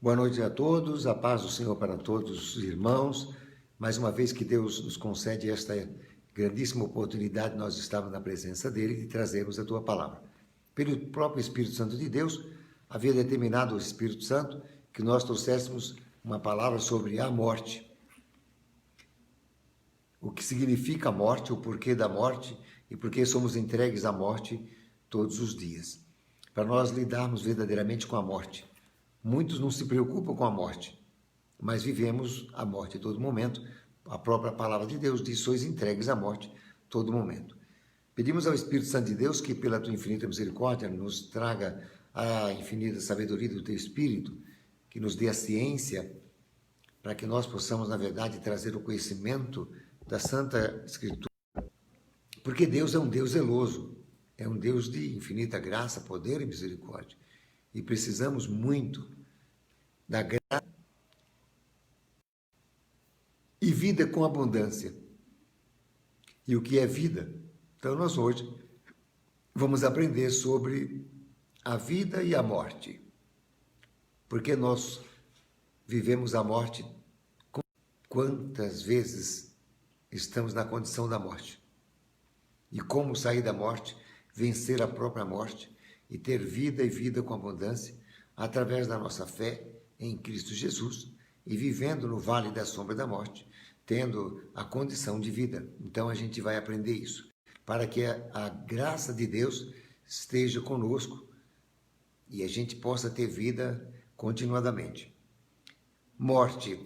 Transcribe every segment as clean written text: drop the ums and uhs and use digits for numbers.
Boa noite a todos, a paz do Senhor para todos os irmãos. Mais uma vez que Deus nos concede esta grandíssima oportunidade, nós estamos na presença dEle de trazermos a Tua Palavra. Pelo próprio Espírito Santo de Deus, havia determinado o Espírito Santo que nós trouxéssemos uma palavra sobre a morte. O que significa a morte, o porquê da morte e por que somos entregues à morte todos os dias. Para nós lidarmos verdadeiramente com a morte. Muitos não se preocupam com a morte, mas vivemos a morte a todo momento. A própria palavra de Deus diz: sois entregues à morte a todo momento. Pedimos ao Espírito Santo de Deus que, pela tua infinita misericórdia, nos traga a infinita sabedoria do teu Espírito, que nos dê a ciência, para que nós possamos, na verdade, trazer o conhecimento da Santa Escritura. Porque Deus é um Deus zeloso, é um Deus de infinita graça, poder e misericórdia. E precisamos muito da graça e vida com abundância. E o que é vida? Então nós hoje vamos aprender sobre a vida e a morte. Porque nós vivemos a morte. Quantas vezes estamos na condição da morte? E como sair da morte, vencer a própria morte e ter vida e vida com abundância através da nossa fé em Cristo Jesus e vivendo no vale da sombra da morte, tendo a condição de vida. Então a gente vai aprender isso, para que a graça de Deus esteja conosco e a gente possa ter vida continuadamente. Morte.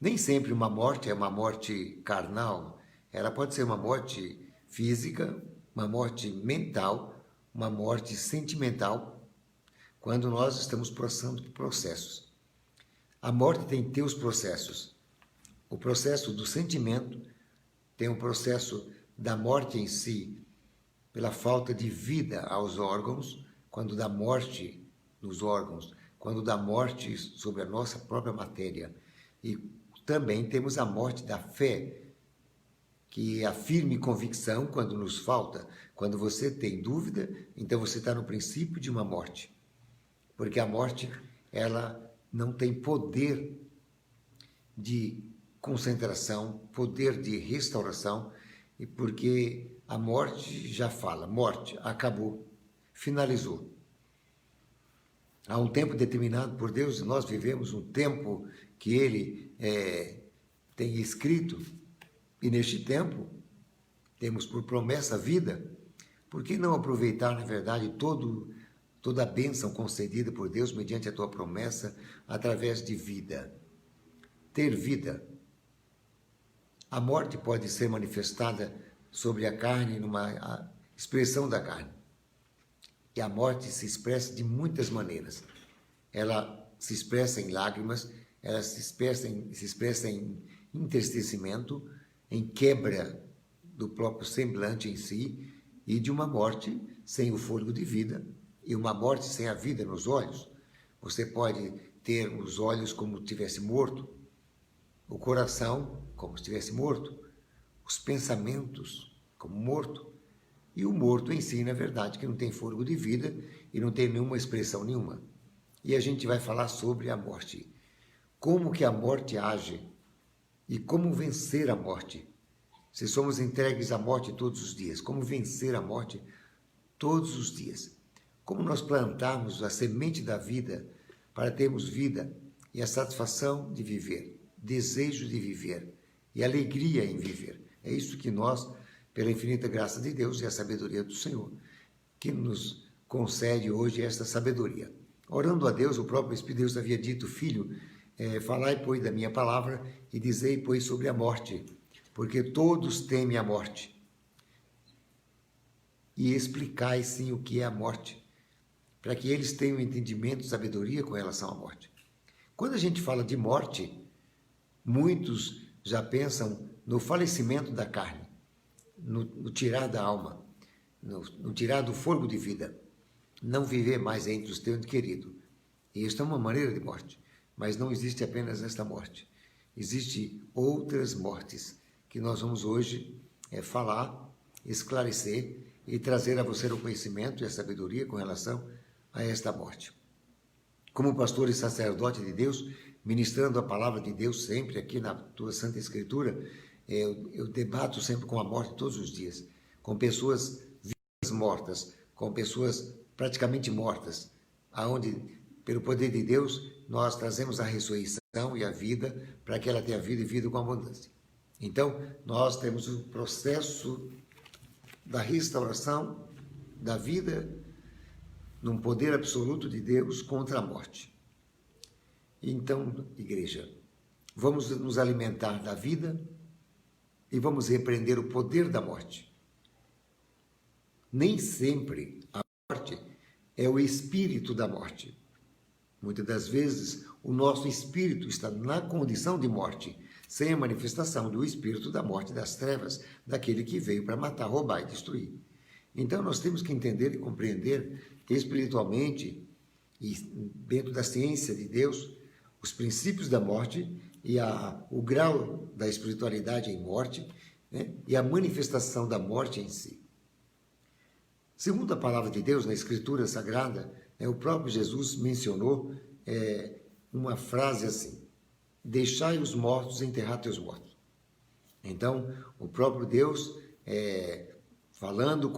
Nem sempre uma morte é uma morte carnal, ela pode ser uma morte física, uma morte mental, uma morte sentimental, quando nós estamos passando por processos. A morte tem teus processos. O processo do sentimento tem o processo da morte em si, pela falta de vida aos órgãos, quando dá morte nos órgãos, quando dá morte sobre a nossa própria matéria. E também temos a morte da fé, que é a firme convicção quando nos falta. Quando você tem dúvida, então você está no princípio de uma morte. Porque a morte, ela não tem poder de concentração, poder de restauração, e porque a morte já fala, morte, acabou, finalizou. Há um tempo determinado por Deus, e nós vivemos um tempo que Ele tem escrito, e neste tempo temos por promessa a vida. Por que não aproveitar, na verdade, toda a bênção concedida por Deus mediante a tua promessa através de vida? Ter vida. A morte pode ser manifestada sobre a carne, numa expressão da carne. E a morte se expressa de muitas maneiras. Ela se expressa em lágrimas, ela se expressa em entristecimento, em quebra do próprio semblante em si, e de uma morte sem o fôlego de vida, e uma morte sem a vida nos olhos. Você pode ter os olhos como se estivesse morto, o coração como se estivesse morto, os pensamentos como morto, e o morto em si, na verdade, que não tem fôlego de vida e não tem nenhuma expressão nenhuma. E a gente vai falar sobre a morte. Como que a morte age e como vencer a morte. Se somos entregues à morte todos os dias, como vencer a morte todos os dias? Como nós plantarmos a semente da vida para termos vida e a satisfação de viver, desejo de viver e alegria em viver. É isso que nós, pela infinita graça de Deus e a sabedoria do Senhor, que nos concede hoje esta sabedoria. Orando a Deus, o próprio Espírito de Deus havia dito: Filho, falai, pois, da minha palavra e dizei, pois, sobre a morte, porque todos temem a morte. E explicai, sim, o que é a morte, para que eles tenham entendimento e sabedoria com relação à morte. Quando a gente fala de morte, muitos já pensam no falecimento da carne, no tirar da alma, no tirar do fôlego de vida, não viver mais entre os teus queridos. E esta é uma maneira de morte, mas não existe apenas esta morte. Existem outras mortes que nós vamos hoje falar, esclarecer e trazer a você o conhecimento e a sabedoria com relação a esta morte. como pastor e sacerdote de Deus, ministrando a palavra de Deus sempre aqui na tua Santa Escritura, eu debato sempre com a morte todos os dias, com pessoas vivas mortas, com pessoas praticamente mortas, aonde, pelo poder de Deus, nós trazemos a ressurreição e a vida para que ela tenha vida e vida com abundância. Então, nós temos o processo da restauração da vida num poder absoluto de Deus contra a morte. Então, igreja, vamos nos alimentar da vida e vamos repreender o poder da morte. Nem sempre a morte é o espírito da morte. Muitas das vezes, o nosso espírito está na condição de morte, sem a manifestação do espírito da morte das trevas, daquele que veio para matar, roubar e destruir. Então, nós temos que entender e compreender espiritualmente e dentro da ciência de Deus os princípios da morte e o grau da espiritualidade em morte, né? E a manifestação da morte em si. Segundo a palavra de Deus, na Escritura Sagrada, o próprio Jesus mencionou uma frase assim: deixai os mortos enterrar teus mortos. Então, o próprio Deus, falando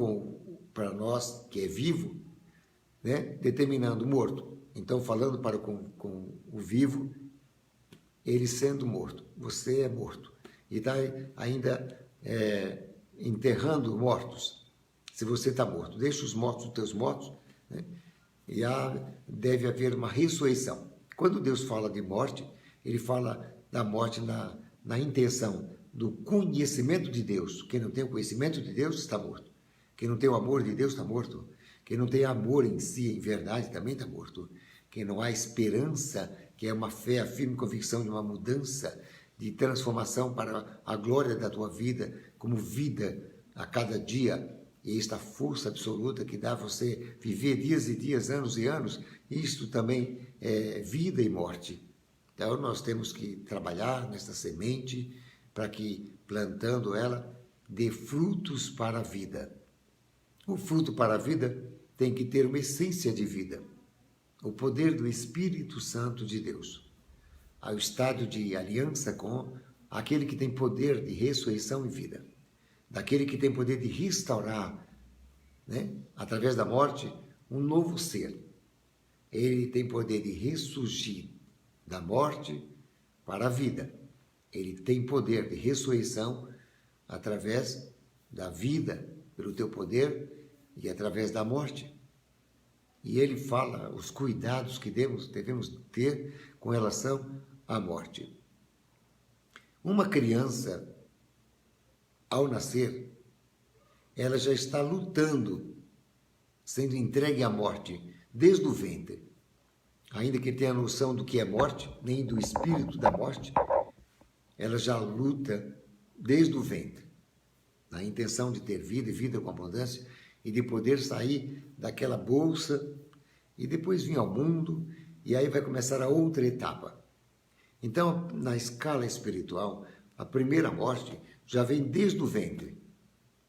para nós que é vivo, né, determinando o morto. Então, falando com o vivo, ele sendo morto. Você é morto. E está ainda enterrando mortos. Se você está morto, deixa os mortos, os teus mortos, né, e deve haver uma ressurreição. Quando Deus fala de morte, ele fala da morte na intenção do conhecimento de Deus. Quem não tem o conhecimento de Deus está morto. Quem não tem o amor de Deus está morto. Quem não tem amor em si, em verdade, também está morto. Quem não há esperança, que é uma fé, a firme convicção de uma mudança, de transformação para a glória da tua vida, como vida a cada dia, e esta força absoluta que dá a você viver dias e dias, anos e anos, isto também é vida e morte. Então, nós temos que trabalhar nesta semente para que, plantando ela, dê frutos para a vida. O fruto para a vida tem que ter uma essência de vida, o poder do Espírito Santo de Deus, ao estado de aliança com aquele que tem poder de ressurreição e vida, daquele que tem poder de restaurar, né, através da morte, um novo ser. Ele tem poder de ressurgir da morte para a vida. Ele tem poder de ressurreição através da vida, pelo teu poder, e através da morte. E ele fala os cuidados que devemos ter com relação à morte. Uma criança, ao nascer, ela já está lutando, sendo entregue à morte, desde o ventre. Ainda que tenha noção do que é morte, nem do espírito da morte, ela já luta desde o ventre, na intenção de ter vida e vida com abundância, e de poder sair daquela bolsa e depois vir ao mundo, e aí vai começar a outra etapa. Então, na escala espiritual, a primeira morte já vem desde o ventre,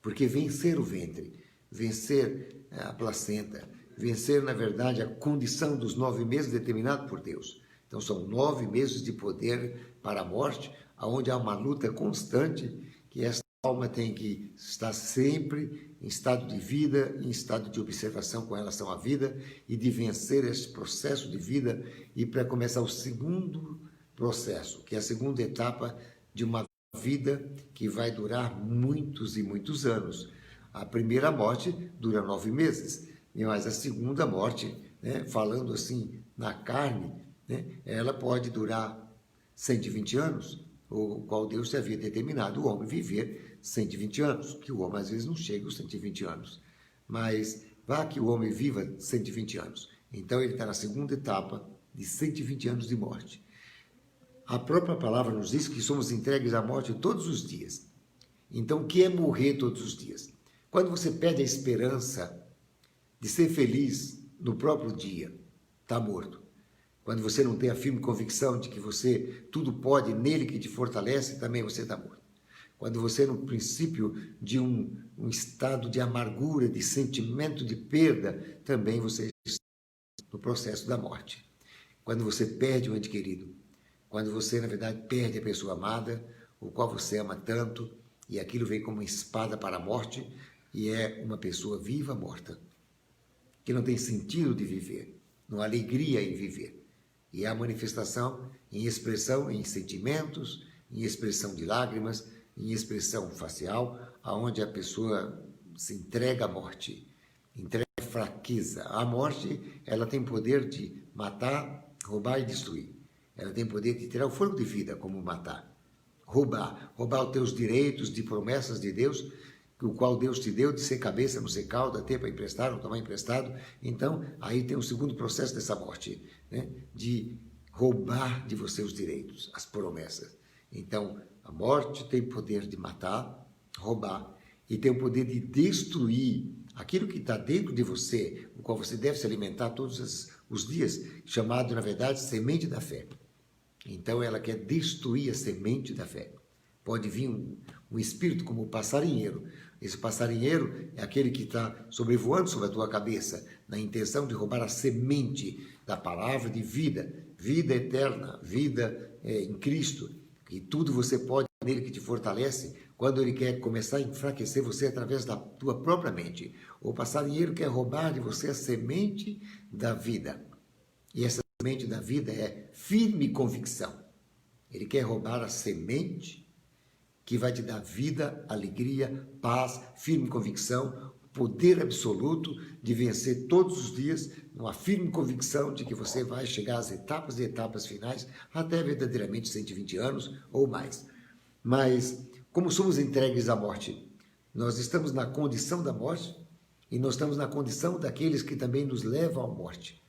porque vencer o ventre, vencer a placenta, vencer, na verdade, a condição dos 9 meses determinado por Deus. Então, são 9 meses de poder para a morte, onde há uma luta constante, que essa alma tem que estar sempre em estado de vida, em estado de observação com relação à vida e de vencer esse processo de vida e para começar o segundo processo, que é a segunda etapa de uma vida que vai durar muitos e muitos anos. A primeira morte dura 9 meses, mas a segunda morte, né, falando assim na carne, né, ela pode durar 120 anos, o qual Deus havia determinado o homem viver 120 anos, que o homem às vezes não chega aos 120 anos, mas vá que o homem viva 120 anos. Então ele está na segunda etapa de 120 anos de morte. A própria palavra nos diz que somos entregues à morte todos os dias. Então, o que é morrer todos os dias? Quando você perde a esperança de ser feliz no próprio dia, está morto. Quando você não tem a firme convicção de que você tudo pode nele que te fortalece, também você está morto. Quando você, no princípio de um estado de amargura, de sentimento de perda, também você está no processo da morte. quando você perde um ente querido, quando você, na verdade, perde a pessoa amada, o qual você ama tanto, e aquilo vem como uma espada para a morte, e é uma pessoa viva morta, que não tem sentido de viver, não há alegria em viver. E há manifestação em expressão, em sentimentos, em expressão de lágrimas, em expressão facial, aonde a pessoa se entrega à morte, entrega à fraqueza. A morte, ela tem poder de matar, roubar e destruir. Ela tem poder de tirar o fôlego de vida, como matar. Roubar os teus direitos de promessas de Deus, o qual Deus te deu de ser cabeça, não ser cauda, ter para emprestar, não tomar emprestado. Então, aí tem o segundo processo dessa morte, né? De roubar de você os direitos, as promessas. Então, a morte tem poder de matar, roubar, e tem o poder de destruir aquilo que está dentro de você, o qual você deve se alimentar todos os dias, chamado, na verdade, semente da fé. Então, ela quer destruir a semente da fé. Pode vir um espírito como o passarinheiro. Esse passarinheiro é aquele que está sobrevoando sobre a tua cabeça, na intenção de roubar a semente da palavra de vida, vida eterna, vida em Cristo. E tudo você pode nele que te fortalece, quando ele quer começar a enfraquecer você através da tua própria mente. O passarinheiro quer roubar de você a semente da vida. E essa semente da vida é firme convicção. Ele quer roubar a semente que vai te dar vida, alegria, paz, firme convicção, poder absoluto de vencer todos os dias, uma firme convicção de que você vai chegar às etapas e etapas finais, até verdadeiramente 120 anos ou mais. Mas, como somos entregues à morte, nós estamos na condição da morte e nós estamos na condição daqueles que também nos levam à morte.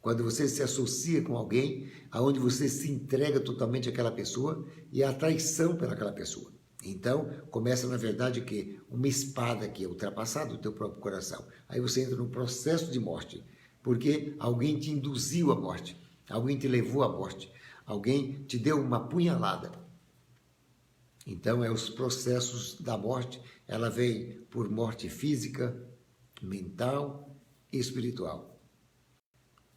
Quando você se associa com alguém, aonde você se entrega totalmente àquela pessoa e há traição pelaquela pessoa. Então, começa, na verdade, o quê? Uma espada que é ultrapassada do teu próprio coração. Aí você entra num processo de morte, porque alguém te induziu à morte, alguém te levou à morte, alguém te deu uma punhalada. Então, os processos da morte, ela vem por morte física, mental e espiritual.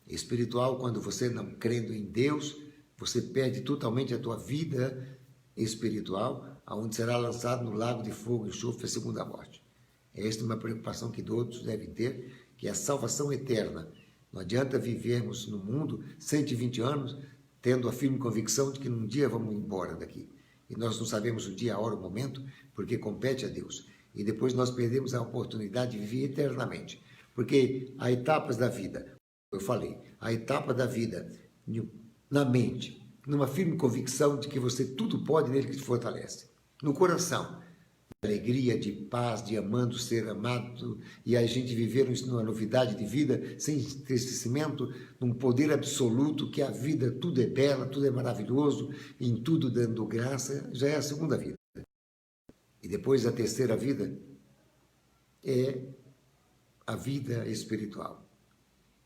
Espiritual, quando você não crendo em Deus, você perde totalmente a tua vida espiritual, aonde será lançado no lago de fogo e enxofre a segunda morte. Esta é uma preocupação que todos devem ter, que é a salvação eterna. Não adianta vivermos no mundo 120 anos, tendo a firme convicção de que num dia vamos embora daqui. E nós não sabemos o dia, a hora, o momento, porque compete a Deus. E depois nós perdemos a oportunidade de viver eternamente. Porque há etapas da vida, eu falei, a etapa da vida na mente, numa firme convicção de que você tudo pode nele que te fortalece. No coração, de alegria, de paz, de amando, ser amado, e a gente viver numa novidade de vida, sem entristecimento, num poder absoluto, que a vida tudo é bela, tudo é maravilhoso, em tudo dando graça, já é a segunda vida. E depois a terceira vida é a vida espiritual.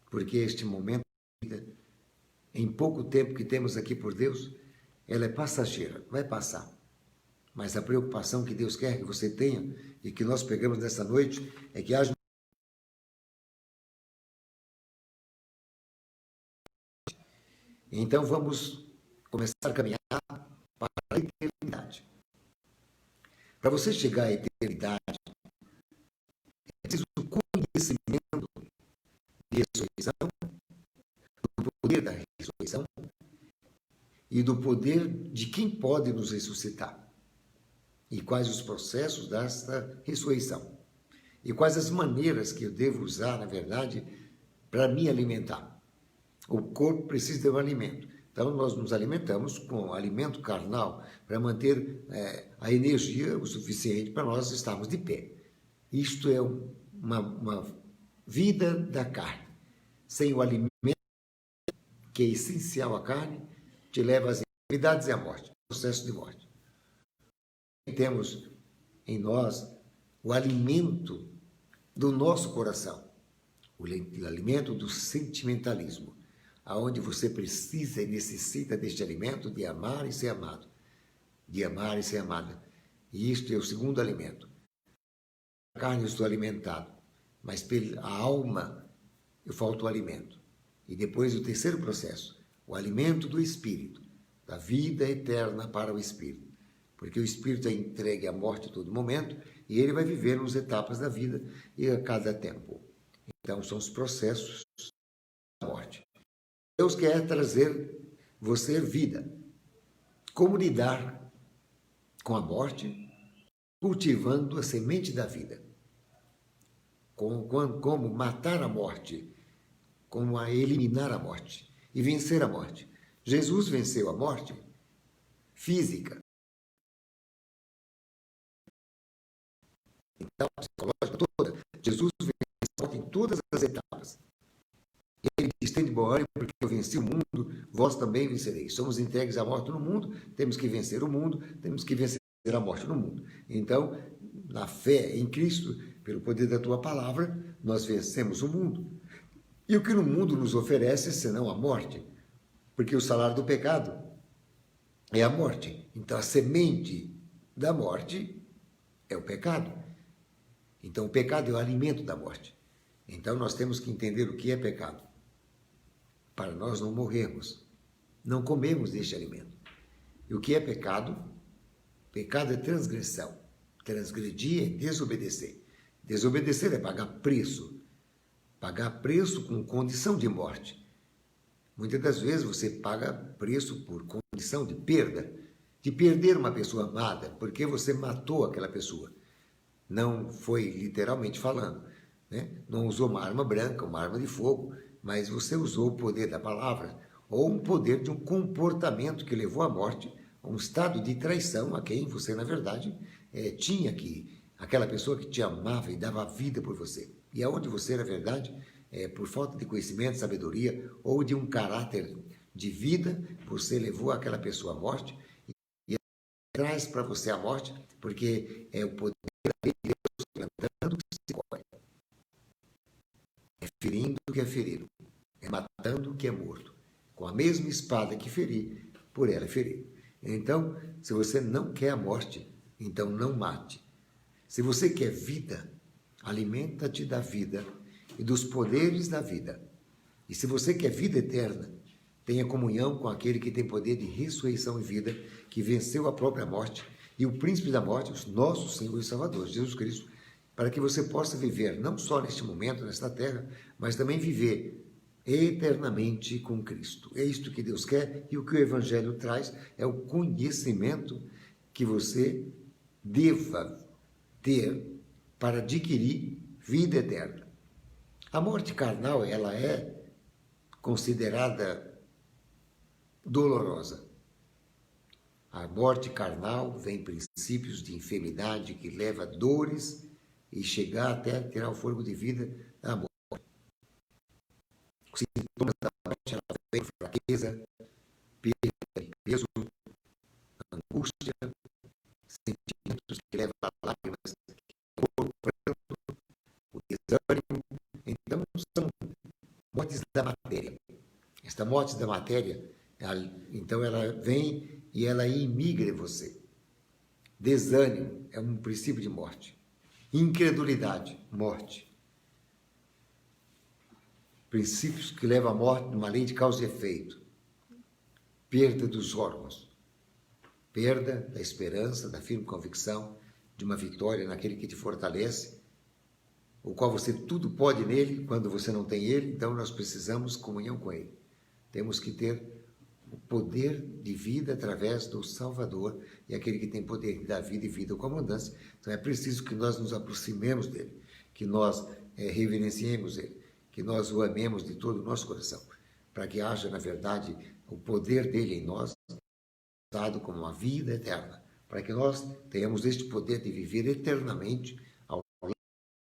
Porque este momento da vida, em pouco tempo que temos aqui por Deus, ela é passageira, vai passar. Mas a preocupação que Deus quer que você tenha e que nós pegamos nessa noite é que haja. Então vamos começar a caminhar para a eternidade. Para você chegar à eternidade, é preciso conhecimento de ressurreição, do poder da ressurreição e do poder de quem pode nos ressuscitar. E quais os processos desta ressurreição. E quais as maneiras que eu devo usar, na verdade, para me alimentar. O corpo precisa de um alimento. Então, nós nos alimentamos com alimento carnal para manter a energia o suficiente para nós estarmos de pé. Isto é uma vida da carne. Sem o alimento, que é essencial à carne, te leva às enfermidades e à morte, processo de morte. Temos em nós o alimento do nosso coração, o alimento do sentimentalismo, aonde você precisa e necessita deste alimento de amar e ser amado, de amar e ser amada. E isto é o segundo alimento. A carne eu estou alimentado, mas pela alma eu falto o alimento. E depois o terceiro processo, o alimento do Espírito, da vida eterna para o Espírito. Porque o Espírito é entregue à morte a todo momento e ele vai viver nas etapas da vida e a cada tempo. Então, são os processos da morte. Deus quer trazer você vida. Como lidar com a morte? Cultivando a semente da vida. Como matar a morte, como eliminar a morte e vencer a morte. Jesus venceu a morte física. Então, psicológica toda. Jesus venceu a morte em todas as etapas. Ele diz: "Tende bom ânimo, porque eu venci o mundo, vós também vencereis." Somos entregues à morte no mundo, temos que vencer o mundo, temos que vencer a morte no mundo. Então, na fé em Cristo, pelo poder da tua palavra, nós vencemos o mundo. E o que no mundo nos oferece, senão a morte? Porque o salário do pecado é a morte. Então, a semente da morte é o pecado. Então, o pecado é o alimento da morte. Então, nós temos que entender o que é pecado, para nós não morrermos, não comermos deste alimento. E o que é pecado? Pecado é transgressão. Transgredir é desobedecer. Desobedecer é pagar preço. Pagar preço com condição de morte. Muitas das vezes você paga preço por condição de perda, de perder uma pessoa amada, porque você matou aquela pessoa. Não foi literalmente falando, né? Não usou uma arma branca, uma arma de fogo, mas você usou o poder da palavra ou um poder de um comportamento que levou à morte, a um estado de traição a quem você, na verdade, tinha que, aquela pessoa que te amava e dava vida por você. E aonde você, na verdade, por falta de conhecimento, sabedoria ou de um caráter de vida, você levou aquela pessoa à morte e traz para você a morte, porque é o poder de Deus plantando que se colhe. É ferindo o que é ferido, é matando o que é morto. Com a mesma espada que feri, por ela é ferido. Então, se você não quer a morte, então não mate. Se você quer vida, alimenta-te da vida e dos poderes da vida. E se você quer vida eterna, tenha comunhão com aquele que tem poder de ressurreição e vida, que venceu a própria morte e o príncipe da morte, o nosso Senhor e Salvador, Jesus Cristo, para que você possa viver não só neste momento, nesta terra, mas também viver eternamente com Cristo. É isto que Deus quer e o que o Evangelho traz é o conhecimento que você deva ter para adquirir vida eterna. A morte carnal, ela é considerada dolorosa. A morte carnal vem princípios de enfermidade que leva a dores e chegar até tirar o fôlego de vida da morte. Os sintomas da morte, ela vem fraqueza, perda de peso, angústia, sentimentos que levam a lágrimas, o desânimo. Então, são mortes da matéria. Esta morte da matéria, então ela vem e ela imigra em você. Desânimo é um princípio de morte. Incredulidade, morte. Princípios que levam à morte numa lei de causa e efeito. Perda dos órgãos. Perda da esperança, da firme convicção de uma vitória naquele que te fortalece, o qual você tudo pode nele, quando você não tem ele, então nós precisamos comunhão com ele. Temos que ter o poder de vida através do Salvador e aquele que tem poder de dar vida e vida com abundância. Então é preciso que nós nos aproximemos dele, que nós reverenciemos ele, que nós o amemos de todo o nosso coração, para que haja, na verdade, o poder dele em nós, dado como uma vida eterna, para que nós tenhamos este poder de viver eternamente ao lado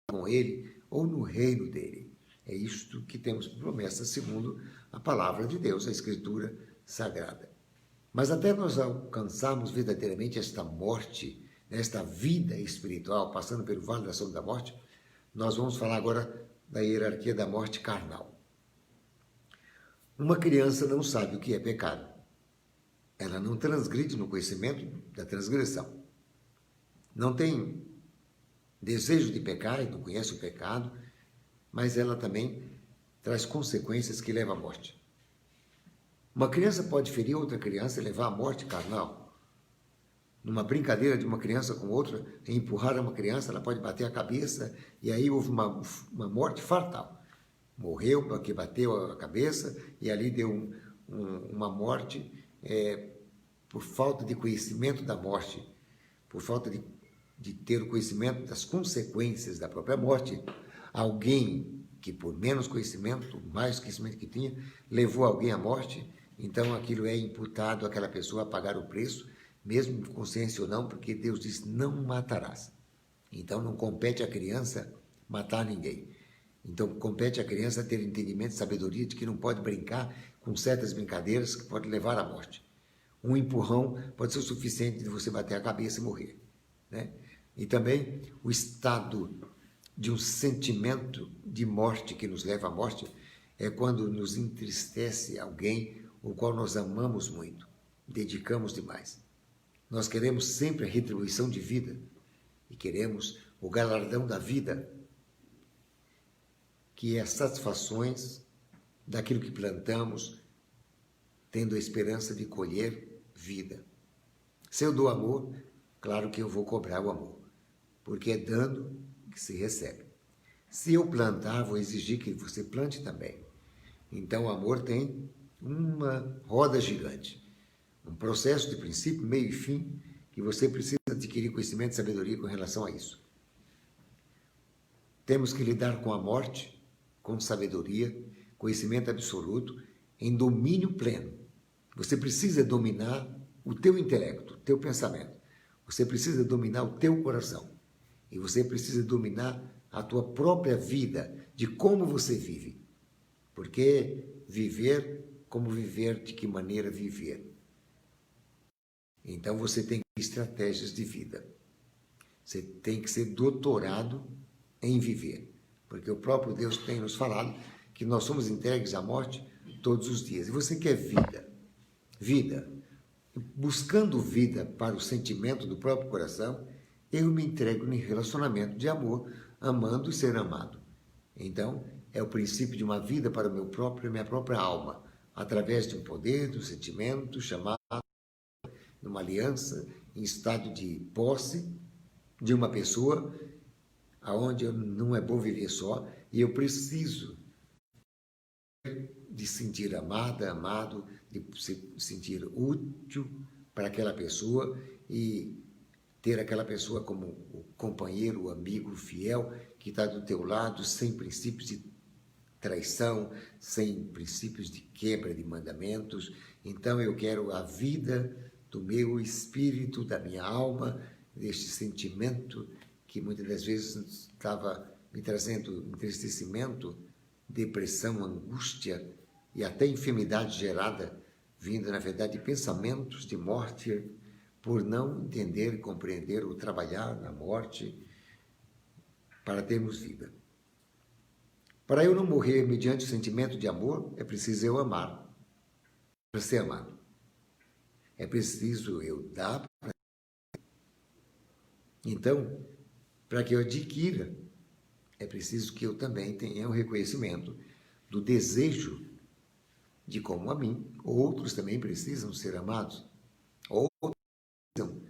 com ele ou no reino dele. É isto que temos promessa segundo a palavra de Deus, a Escritura Sagrada. Mas até nós alcançarmos verdadeiramente esta morte, esta vida espiritual, passando pelo vale da sombra da morte, nós vamos falar agora da hierarquia da morte carnal. Uma criança não sabe o que é pecado. Ela não transgride no conhecimento da transgressão. Não tem desejo de pecar e não conhece o pecado, mas ela também traz consequências que levam à morte. Uma criança pode ferir outra criança e levar à morte carnal. Numa brincadeira de uma criança com outra, empurrar uma criança, ela pode bater a cabeça e aí houve uma morte fatal. Morreu porque bateu a cabeça e ali deu uma morte por falta de conhecimento da morte, por falta de ter o conhecimento das consequências da própria morte. Alguém que por menos conhecimento, mais conhecimento que tinha, levou alguém à morte, então aquilo é imputado àquela pessoa a pagar o preço, mesmo com consciência ou não, porque Deus diz, não matarás. Então não compete à criança matar ninguém. Então compete à criança ter entendimento e sabedoria de que não pode brincar com certas brincadeiras que podem levar à morte. Um empurrão pode ser o suficiente de você bater a cabeça e morrer, né? E também o estado de um sentimento de morte que nos leva à morte é quando nos entristece alguém o qual nós amamos muito, dedicamos demais. Nós queremos sempre a retribuição de vida e queremos o galardão da vida, que é as satisfações daquilo que plantamos, tendo a esperança de colher vida. Se eu dou amor, claro que eu vou cobrar o amor, porque é dando que se recebe. Se eu plantar, vou exigir que você plante também. Então o amor tem uma roda gigante, um processo de princípio, meio e fim, que você precisa adquirir conhecimento e sabedoria com relação a isso. Temos que lidar com a morte, com sabedoria, conhecimento absoluto, em domínio pleno. Você precisa dominar o teu intelecto, o teu pensamento. Você precisa dominar o teu coração. E você precisa dominar a tua própria vida, de como você vive. Porque viver, como viver, de que maneira viver. Então você tem estratégias de vida. Você tem que ser doutorado em viver. Porque o próprio Deus tem nos falado que nós somos entregues à morte todos os dias. E você quer vida. Vida. Buscando vida para o sentimento do próprio coração, eu me entrego em relacionamento de amor, amando e ser amado. Então, é o princípio de uma vida para o minha própria alma, através de um poder, de um sentimento chamado numa aliança, em estado de posse de uma pessoa, aonde não é bom viver só, e eu preciso de sentir amada, amado, de se sentir útil para aquela pessoa e ter aquela pessoa como o companheiro, o amigo fiel que está do teu lado, sem princípios de traição, sem princípios de quebra de mandamentos. Então eu quero a vida do meu espírito, da minha alma, deste sentimento que muitas das vezes estava me trazendo entristecimento, depressão, angústia e até enfermidade gerada, vindo, na verdade, de pensamentos de morte, por não entender e compreender ou trabalhar na morte para termos vida. Para eu não morrer mediante o sentimento de amor, é preciso eu amar, para ser amado. É preciso eu dar. Então, para que eu adquira, é preciso que eu também tenha o reconhecimento do desejo de como a mim, outros também precisam ser amados. Outros precisam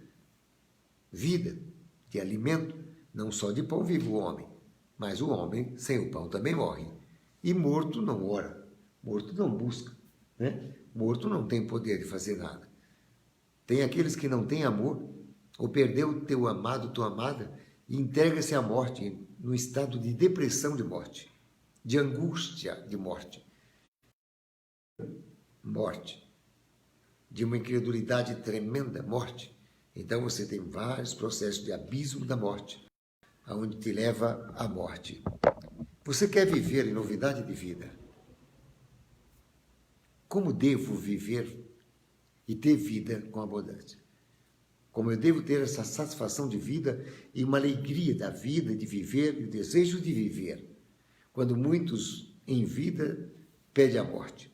vida, de alimento, não só de pão vive o homem, mas o homem sem o pão também morre. E morto não ora, morto não busca, né? Morto não tem poder de fazer nada. Tem aqueles que não têm amor, ou perdeu o teu amado, tua amada, e entrega-se à morte, no estado de depressão de morte, de angústia de morte. Morte. De uma incredulidade tremenda, morte. Então você tem vários processos de abismo da morte, aonde te leva à morte. Você quer viver em novidade de vida? Como devo viver e ter vida com abundância? Como eu devo ter essa satisfação de vida e uma alegria da vida, de viver, e o desejo de viver, quando muitos em vida pedem a morte?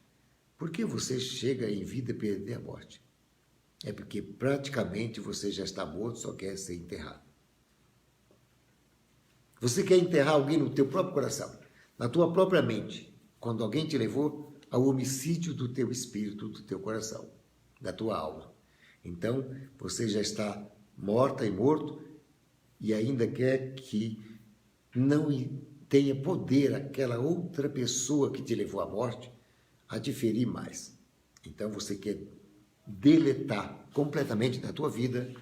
Por que você chega em vida a perder a morte? É porque praticamente você já está morto, só quer ser enterrado. Você quer enterrar alguém no teu próprio coração, na tua própria mente. Quando alguém te levou ao homicídio do teu espírito, do teu coração, da tua alma. Então, você já está morta e morto e ainda quer que não tenha poder aquela outra pessoa que te levou à morte a te ferir mais. Então, você quer deletar completamente da tua vida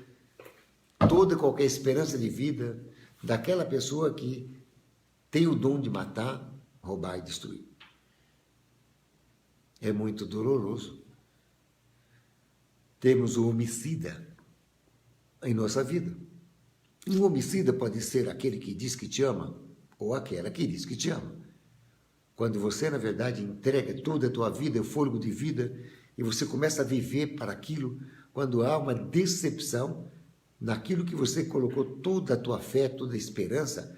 toda e qualquer esperança de vida daquela pessoa que tem o dom de matar, roubar e destruir. É muito doloroso. Temos o homicida em nossa vida. Um homicida pode ser aquele que diz que te ama ou aquela que diz que te ama. Quando você, na verdade, entrega toda a tua vida, o fôlego de vida, e você começa a viver para aquilo, quando há uma decepção naquilo que você colocou toda a tua fé, toda a esperança,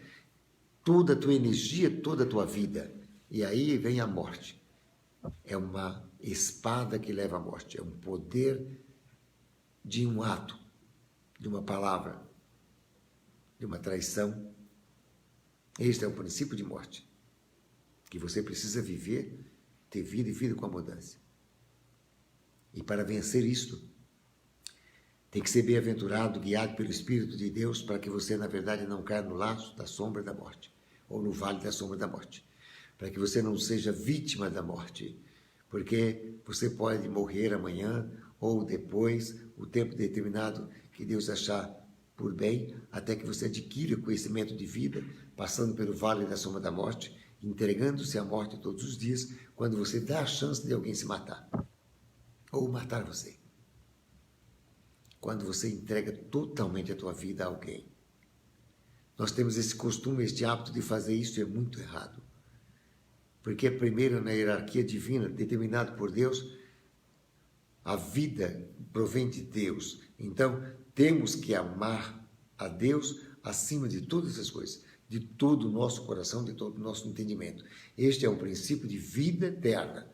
toda a tua energia, toda a tua vida. E aí vem a morte. É uma espada que leva à morte. É um poder de um ato, de uma palavra, de uma traição. Este é o princípio de morte, que você precisa viver, ter vida e vida com abundância. E para vencer isto, tem que ser bem-aventurado, guiado pelo Espírito de Deus, para que você, na verdade, não caia no laço da sombra da morte, ou no vale da sombra da morte, para que você não seja vítima da morte, porque você pode morrer amanhã ou depois, o tempo determinado que Deus achar por bem, até que você adquira o conhecimento de vida, passando pelo vale da sombra da morte, entregando-se à morte todos os dias, quando você dá a chance de alguém se matar, ou matar você. Quando você entrega totalmente a tua vida a alguém. Nós temos esse costume, este hábito de fazer isso, e é muito errado. Porque primeiro na hierarquia divina, determinado por Deus, a vida provém de Deus. Então, temos que amar a Deus acima de todas as coisas, de todo o nosso coração, de todo o nosso entendimento. Este é um princípio de vida eterna,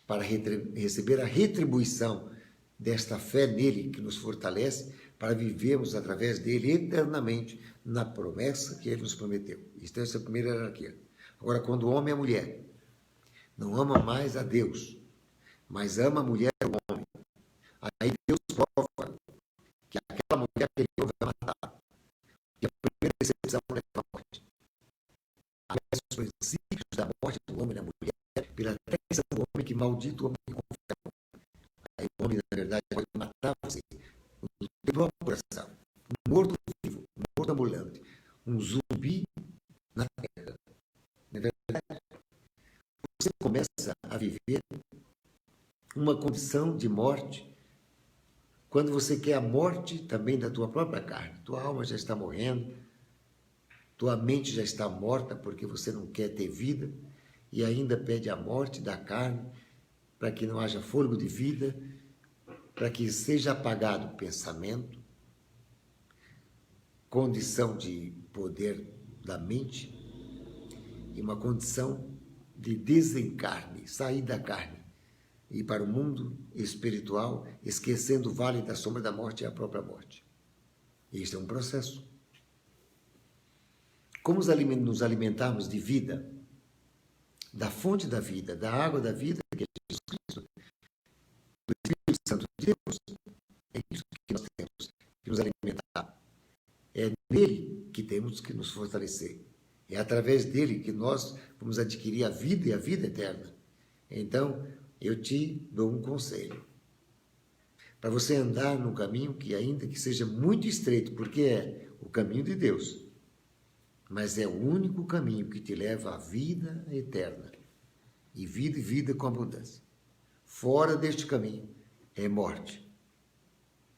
para receber a retribuição desta fé nele que nos fortalece, para vivermos através dele eternamente na promessa que ele nos prometeu. Esta é essa primeira hierarquia. Agora, quando o homem e a mulher não ama mais a Deus, mas ama a mulher e o homem, aí Deus prova que aquela mulher que ele vai matar, que a primeira decepção é a morte. Aliás, os princípios da morte do homem e da mulher, pela traição do homem, que maldito o homem que confia. Aí o homem, na verdade, pode matar você, no teu próprio coração, um morto-vivo, um morto-ambulante, um zumbi na terra. Na verdade, você começa a viver uma condição de morte quando você quer a morte também da tua própria carne. Tua alma já está morrendo, tua mente já está morta porque você não quer ter vida e ainda pede a morte da carne para que não haja fôlego de vida, para que seja apagado o pensamento, condição de poder da mente e uma condição de desencarne, sair da carne e ir para o mundo espiritual, esquecendo o vale da sombra da morte e a própria morte. Este é um processo. Como nos alimentarmos de vida, da fonte da vida, da água da vida, que é Jesus Cristo, do Espírito Santo de Deus, é isso que nós temos que nos alimentar. É nele que temos que nos fortalecer. É através dele que nós vamos adquirir a vida e a vida eterna. Então, eu te dou um conselho. Para você andar num caminho que, ainda que seja muito estreito, porque é o caminho de Deus, mas é o único caminho que te leva à vida eterna. E vida com abundância. Fora deste caminho é morte.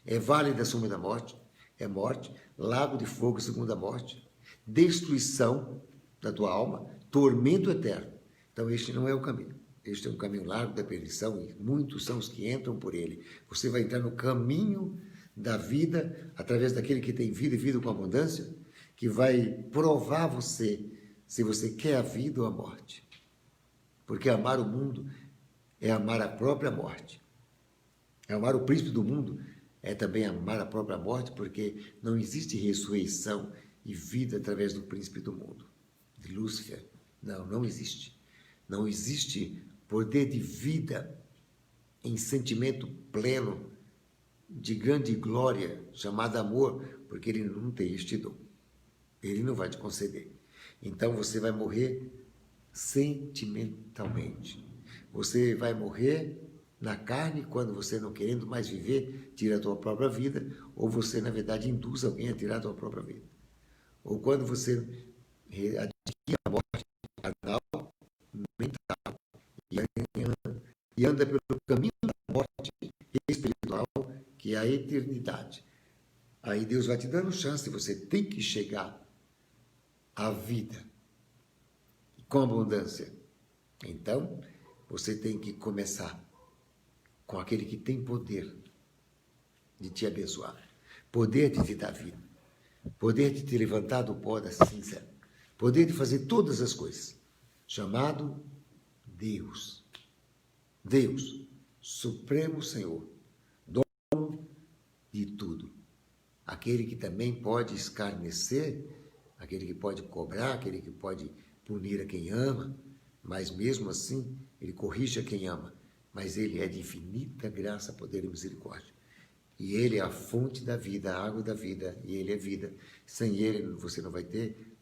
É vale da sombra da morte, é morte, lago de fogo, segunda morte, destruição da tua alma, tormento eterno. Então este não é o caminho. Este é um caminho largo da perdição e muitos são os que entram por ele. Você vai entrar no caminho da vida através daquele que tem vida e vida com abundância, que vai provar você se você quer a vida ou a morte. Porque amar o mundo é amar a própria morte. Amar o príncipe do mundo é também amar a própria morte, porque não existe ressurreição e vida através do príncipe do mundo, de Lúcifer. Não existe. Não existe poder de vida em sentimento pleno, de grande glória, chamado amor, porque ele não tem este dom. Ele não vai te conceder. Então você vai morrer sentimentalmente. Você vai morrer na carne quando você não querendo mais viver, tira a tua própria vida, ou você, na verdade, induz alguém a tirar a tua própria vida. Ou quando você adquire a morte carnal, mental, e anda pelo caminho da morte espiritual, que é a eternidade. Aí Deus vai te dando chance, você tem que chegar à vida com abundância. Então, você tem que começar com aquele que tem poder de te abençoar, poder de te dar vida, poder de te levantar do pó da cinza, poder de fazer todas as coisas, chamado Deus. Deus, Supremo Senhor, dono de tudo. Aquele que também pode escarnecer, aquele que pode cobrar, aquele que pode punir a quem ama, mas mesmo assim ele corrige a quem ama. Mas ele é de infinita graça, poder e misericórdia. E ele é a fonte da vida, a água da vida, e ele é vida. Sem ele você não vai ter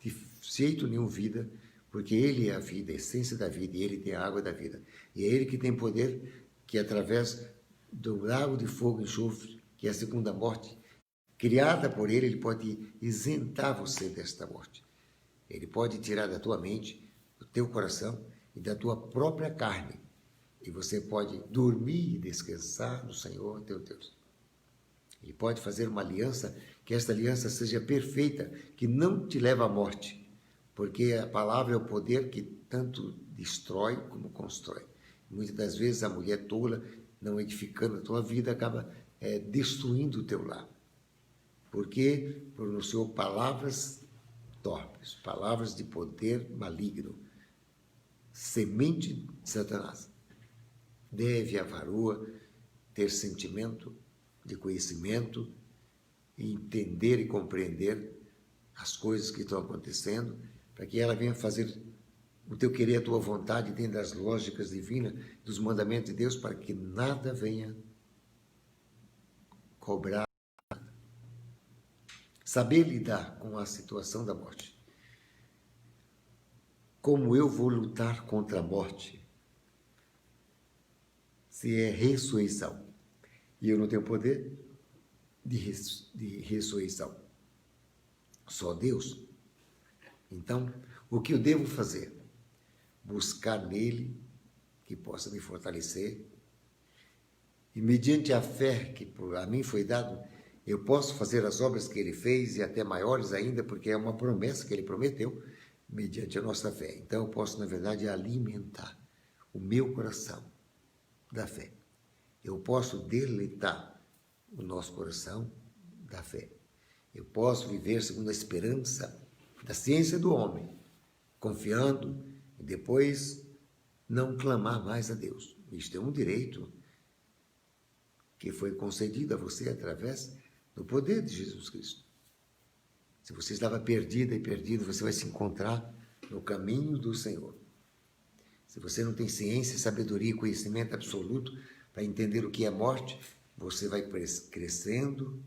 de jeito nenhum vida, porque ele é a vida, a essência da vida, e ele tem a água da vida. E é ele que tem poder que através do lago de fogo e enxofre, que é a segunda morte, criada por ele, ele pode isentar você desta morte. Ele pode tirar da tua mente, do teu coração e da tua própria carne. E você pode dormir e descansar no Senhor teu Deus. Ele pode fazer uma aliança, que esta aliança seja perfeita, que não te leva à morte. Porque a palavra é o poder que tanto destrói como constrói. Muitas das vezes a mulher tola, não edificando a tua vida, acaba destruindo o teu lar. Porque pronunciou palavras torpes, palavras de poder maligno, semente de Satanás. Deve a varoa ter sentimento de conhecimento, entender e compreender as coisas que estão acontecendo, para que ela venha fazer o teu querer, a tua vontade, dentro das lógicas divinas, dos mandamentos de Deus, para que nada venha cobrar. Saber lidar com a situação da morte. Como eu vou lutar contra a morte? Se é ressurreição. E eu não tenho poder de ressurreição. Só Deus. Então, o que eu devo fazer? Buscar nele que possa me fortalecer. E mediante a fé que a mim foi dado, eu posso fazer as obras que ele fez e até maiores ainda, porque é uma promessa que ele prometeu, mediante a nossa fé. Então, eu posso, na verdade, alimentar o meu coração da fé. Eu posso deleitar o nosso coração da fé. Eu posso viver segundo a esperança da ciência do homem, confiando e depois não clamar mais a Deus. Isto é um direito que foi concedido a você através do poder de Jesus Cristo. Se você estava perdida e perdido, você vai se encontrar no caminho do Senhor. Se você não tem ciência, sabedoria e conhecimento absoluto para entender o que é morte, você vai crescendo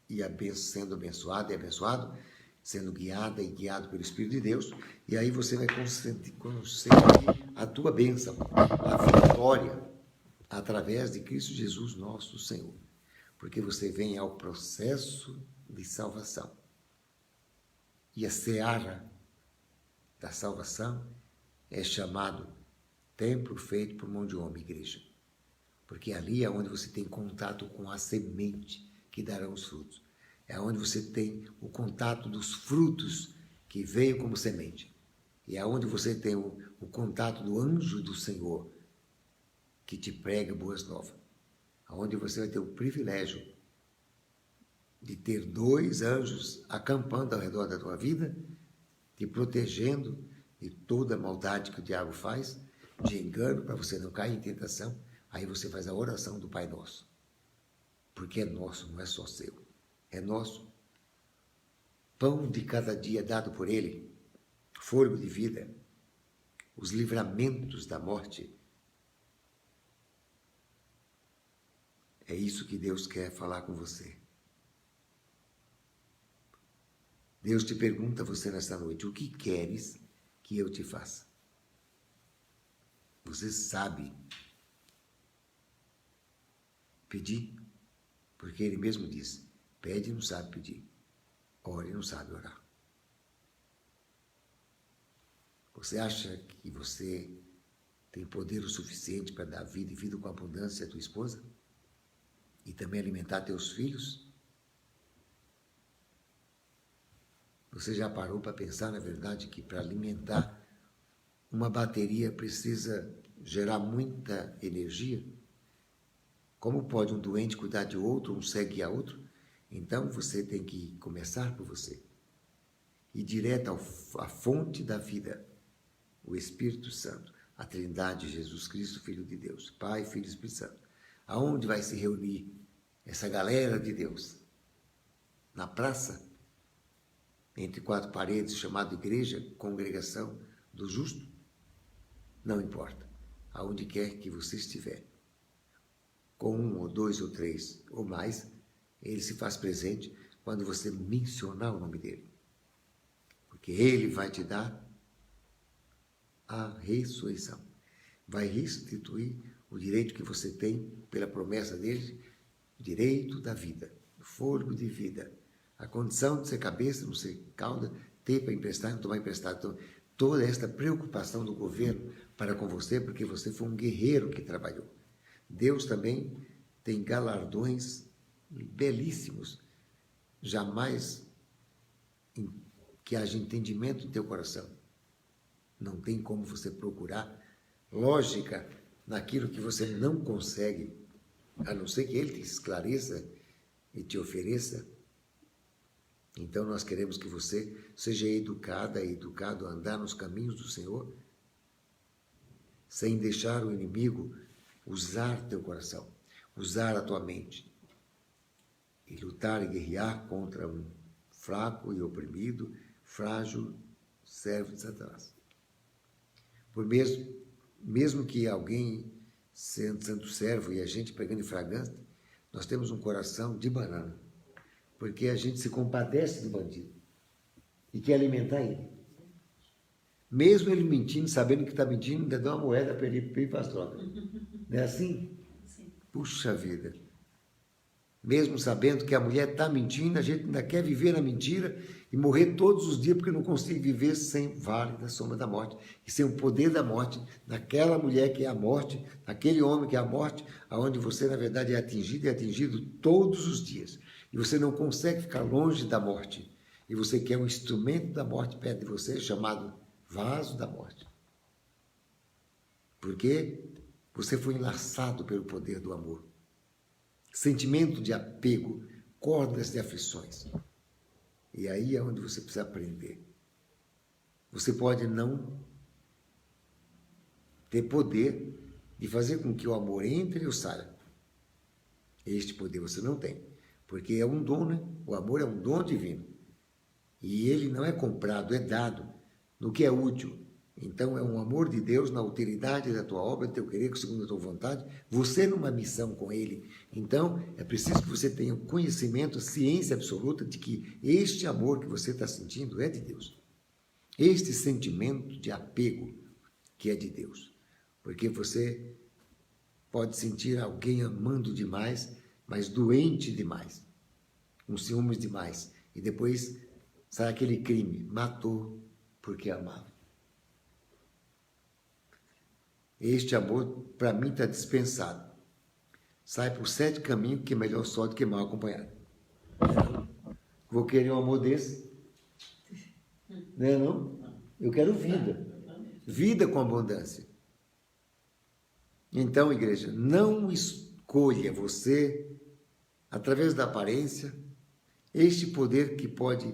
e sendo abençoado e abençoado, sendo guiada e guiado pelo Espírito de Deus, e aí você vai conseguir a tua bênção, a vitória, através de Cristo Jesus, nosso Senhor. Porque você vem ao processo de salvação. E a seara da salvação é chamado templo feito por mão de homem, igreja. Porque ali é onde você tem contato com a semente que dará os frutos. É onde você tem o contato dos frutos que veio como semente. E é onde você tem o contato do anjo do Senhor que te prega boas novas. Onde você vai ter o privilégio de ter 2 anjos acampando ao redor da tua vida, te protegendo de toda a maldade que o diabo faz, de engano, para você não cair em tentação. Aí você faz a oração do Pai Nosso. Porque é nosso, não é só seu. É nosso. Pão de cada dia dado por Ele, fôlego de vida, os livramentos da morte, É isso que Deus quer falar com você. Deus te pergunta a você nesta noite, o que queres que eu te faça? Você sabe pedir? Porque Ele mesmo diz, pede e não sabe pedir, ora e não sabe orar. Você acha que você tem poder o suficiente para dar vida e vida com abundância à tua esposa? E também alimentar teus filhos? Você já parou para pensar, na verdade, que para alimentar uma bateria precisa gerar muita energia? Como pode um doente cuidar de outro, um cego guiar outro? Então você tem que começar por você. Ir direto à fonte da vida, o Espírito Santo, a Trindade, Jesus Cristo, Filho de Deus, Pai, Filho e Espírito Santo. Aonde vai se reunir essa galera de Deus? Na praça? Entre quatro paredes, chamado igreja, congregação do justo? Não importa. Aonde quer que você estiver, com um ou dois ou três ou mais, Ele se faz presente quando você mencionar o nome dEle. Porque Ele vai te dar a ressurreição. Vai restituir o direito que você tem pela promessa dEle, o direito da vida, o fôlego de vida, a condição de ser cabeça, não ser cauda, ter para emprestar, não tomar emprestado. Então, toda esta preocupação do governo para com você, porque você foi um guerreiro que trabalhou. Deus também tem galardões belíssimos. Jamais que haja entendimento no teu coração. Não tem como você procurar lógica naquilo que você não consegue, a não ser que Ele te esclareça e te ofereça. Então nós queremos que você seja educado a andar nos caminhos do Senhor, sem deixar o inimigo usar teu coração, usar a tua mente e lutar e guerrear contra um fraco e oprimido, frágil servo de Satanás. Por mesmo que alguém sendo santo servo e a gente pegando em flagrante, nós temos um coração de banana, porque a gente se compadece do bandido e quer alimentar ele. Mesmo ele mentindo, sabendo que está mentindo, ainda dá uma moeda para ele ir para as drogas. Não é assim? Sim. Puxa vida. Mesmo sabendo que a mulher está mentindo, a gente ainda quer viver na mentira e morrer todos os dias porque não consegue viver sem o vale da sombra da morte e sem o poder da morte naquela mulher que é a morte, naquele homem que é a morte, aonde você na verdade é atingido e atingido todos os dias. E você não consegue ficar longe da morte. E você quer um instrumento da morte perto de você chamado vaso da morte. Porque você foi enlaçado pelo poder do amor. Sentimento de apego, cordas de aflições. E aí é onde você precisa aprender. Você pode não ter poder de fazer com que o amor entre ou saia. Este poder você não tem. Porque é um dom, né? O amor é um dom divino. E ele não é comprado, é dado no que é útil. Então é um amor de Deus na utilidade da tua obra, do teu querer, segundo a tua vontade, você numa missão com Ele. Então é preciso que você tenha o conhecimento, a ciência absoluta de que este amor que você está sentindo é de Deus. Este sentimento de apego que é de Deus. Porque você pode sentir alguém amando demais, mas doente demais, com ciúmes demais. E depois sai aquele crime, matou porque amava. Este amor, para mim, está dispensado. Sai por 7 caminhos, que é melhor só do que mal acompanhado. Vou querer um amor desse? Não é não? Eu quero vida. Vida com abundância. Então, igreja, não escolha você, através da aparência, este poder que pode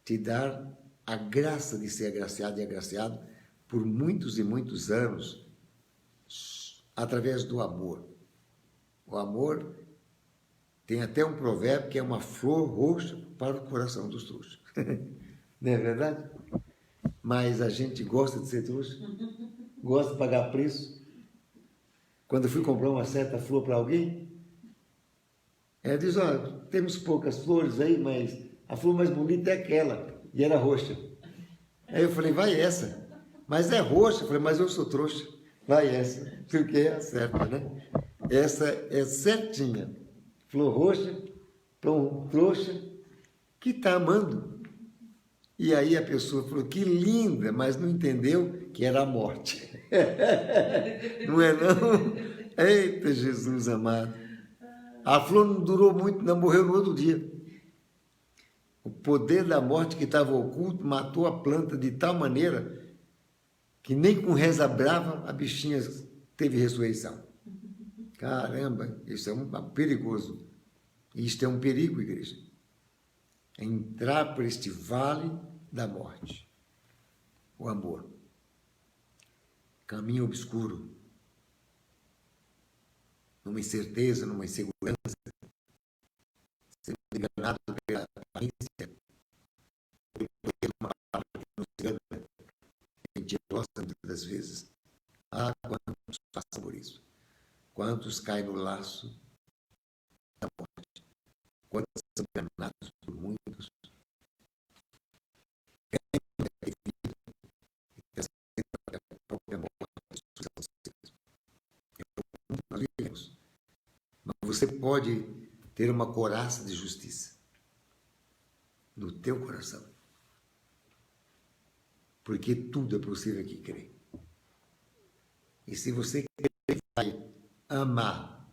te dar a graça de ser agraciado e agraciado por muitos e muitos anos, através do amor. O amor tem até um provérbio que é uma flor roxa para o coração dos trouxas. Não é verdade? Mas a gente gosta de ser trouxa, gosta de pagar preço. Quando eu fui comprar uma certa flor para alguém, Ela diz, ó, temos poucas flores aí, mas a flor mais bonita é aquela. E era roxa. Aí eu falei, vai essa. Mas é roxa. Eu falei, mas eu sou trouxa. Vai essa. Porque é a certa, né? Essa é certinha. Flor roxa, para um trouxa que está amando. E aí a pessoa falou, que linda, mas não entendeu que era a morte. Não é não? Eita, Jesus amado. A flor não durou muito, não, morreu no outro dia. O poder da morte que estava oculto matou a planta de tal maneira que nem com reza brava a bichinha teve ressurreição. Caramba, isso é perigoso. Isto é um perigo, igreja. É entrar por este vale da morte. O amor. Caminho obscuro. Numa incerteza, numa insegurança. Sendo enganado pela aparência. Uma palavra que nos engana. Mentirosa muitas das vezes. Ah, quantos passam por isso. Quantos caem no laço da morte. Quantos são enganados por muitos. Mas você pode ter uma coraça de justiça no teu coração. Porque tudo é possível que crê. E se você vai amar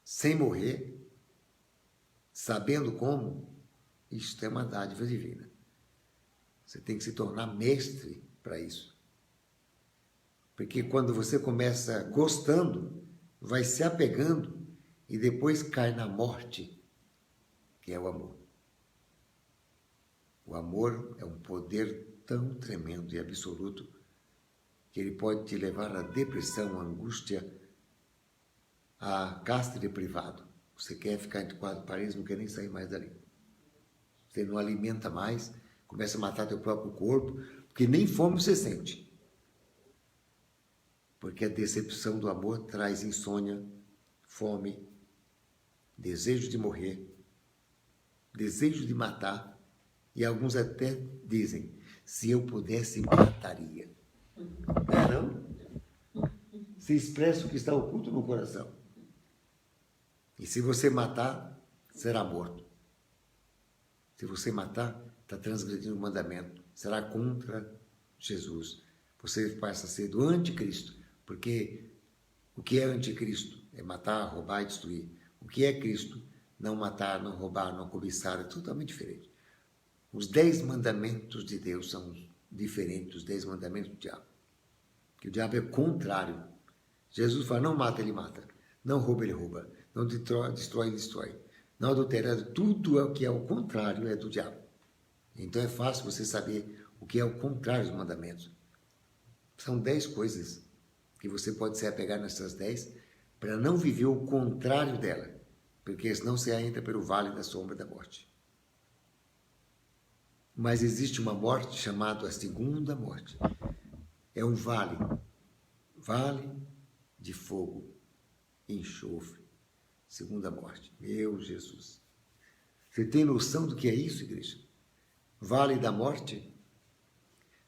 sem morrer, sabendo como, isto é uma dádiva divina. Você tem que se tornar mestre para isso. Porque quando você começa gostando, vai se apegando e depois cai na morte, que é o amor. O amor é um poder tão tremendo e absoluto que ele pode te levar à depressão, à angústia, à cárcere privado. Você quer ficar entre quatro paredes, não quer nem sair mais dali. Você não alimenta mais, começa a matar teu próprio corpo, porque nem fome você sente. Porque a decepção do amor traz insônia, fome, desejo de morrer, desejo de matar, e alguns até dizem, se eu pudesse, mataria. Não? Se expressa o que está oculto no coração. E se você matar, será morto. Se você matar, está transgredindo o mandamento, será contra Jesus. Você passa a ser do anticristo, porque o que é anticristo? É matar, roubar e destruir. O que é Cristo? Não matar, não roubar, não cobiçar, é totalmente diferente. Os 10 mandamentos de Deus são diferentes dos 10 mandamentos do diabo. Que o diabo é contrário. Jesus fala, não mata, ele mata. Não rouba, ele rouba. Não destrói, ele destrói. Não adultera, tudo é o que é o contrário, é do diabo. Então é fácil você saber o que é o contrário dos mandamentos. São 10 coisas que você pode se apegar nessas 10 para não viver o contrário dela, porque senão você entra pelo vale da sombra da morte. Mas existe uma morte chamada a segunda morte. É um vale de fogo, enxofre, segunda morte. Meu Jesus. Você tem noção do que é isso, igreja? Vale da morte?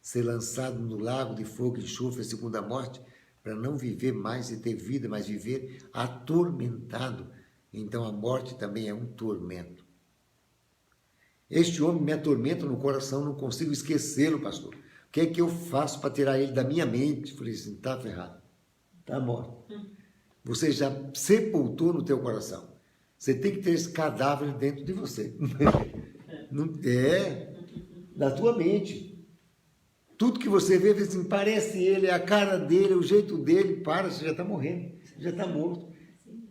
Ser lançado no lago de fogo e enxofre, a segunda morte, para não viver mais e ter vida, mas viver atormentado. Então a morte também é um tormento. Este homem me atormenta no coração, não consigo esquecê-lo, pastor. O que é que eu faço para tirar ele da minha mente? Falei assim, está ferrado, está morto. Você já sepultou no teu coração. Você tem que ter esse cadáver dentro de você. Não é da tua mente. Tudo que você vê, assim, parece ele, é a cara dele, é o jeito dele, você já está morrendo, já está morto.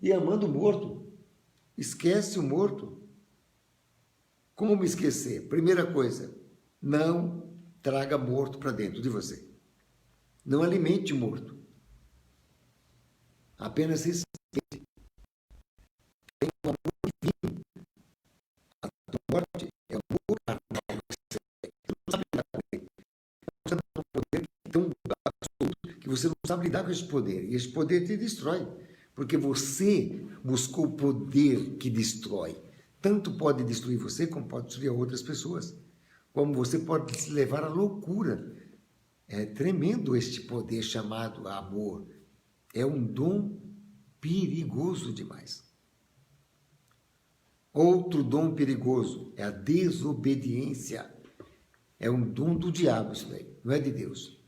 E amando o morto. Esquece o morto. Como esquecer? Primeira coisa, não traga morto para dentro de você. Não alimente morto. Apenas respeite. Tem um amor divino. A tua morte é o amor carnal. Você não sabe lidar com ele. Você não tem um poder tão absoluto que você não sabe lidar com esse poder. E esse poder te destrói. Porque você buscou o poder que destrói. Tanto pode destruir você, como pode destruir outras pessoas. Como você pode se levar à loucura. É tremendo este poder chamado amor. É um dom perigoso demais. Outro dom perigoso é a desobediência. É um dom do diabo isso daí, não é de Deus.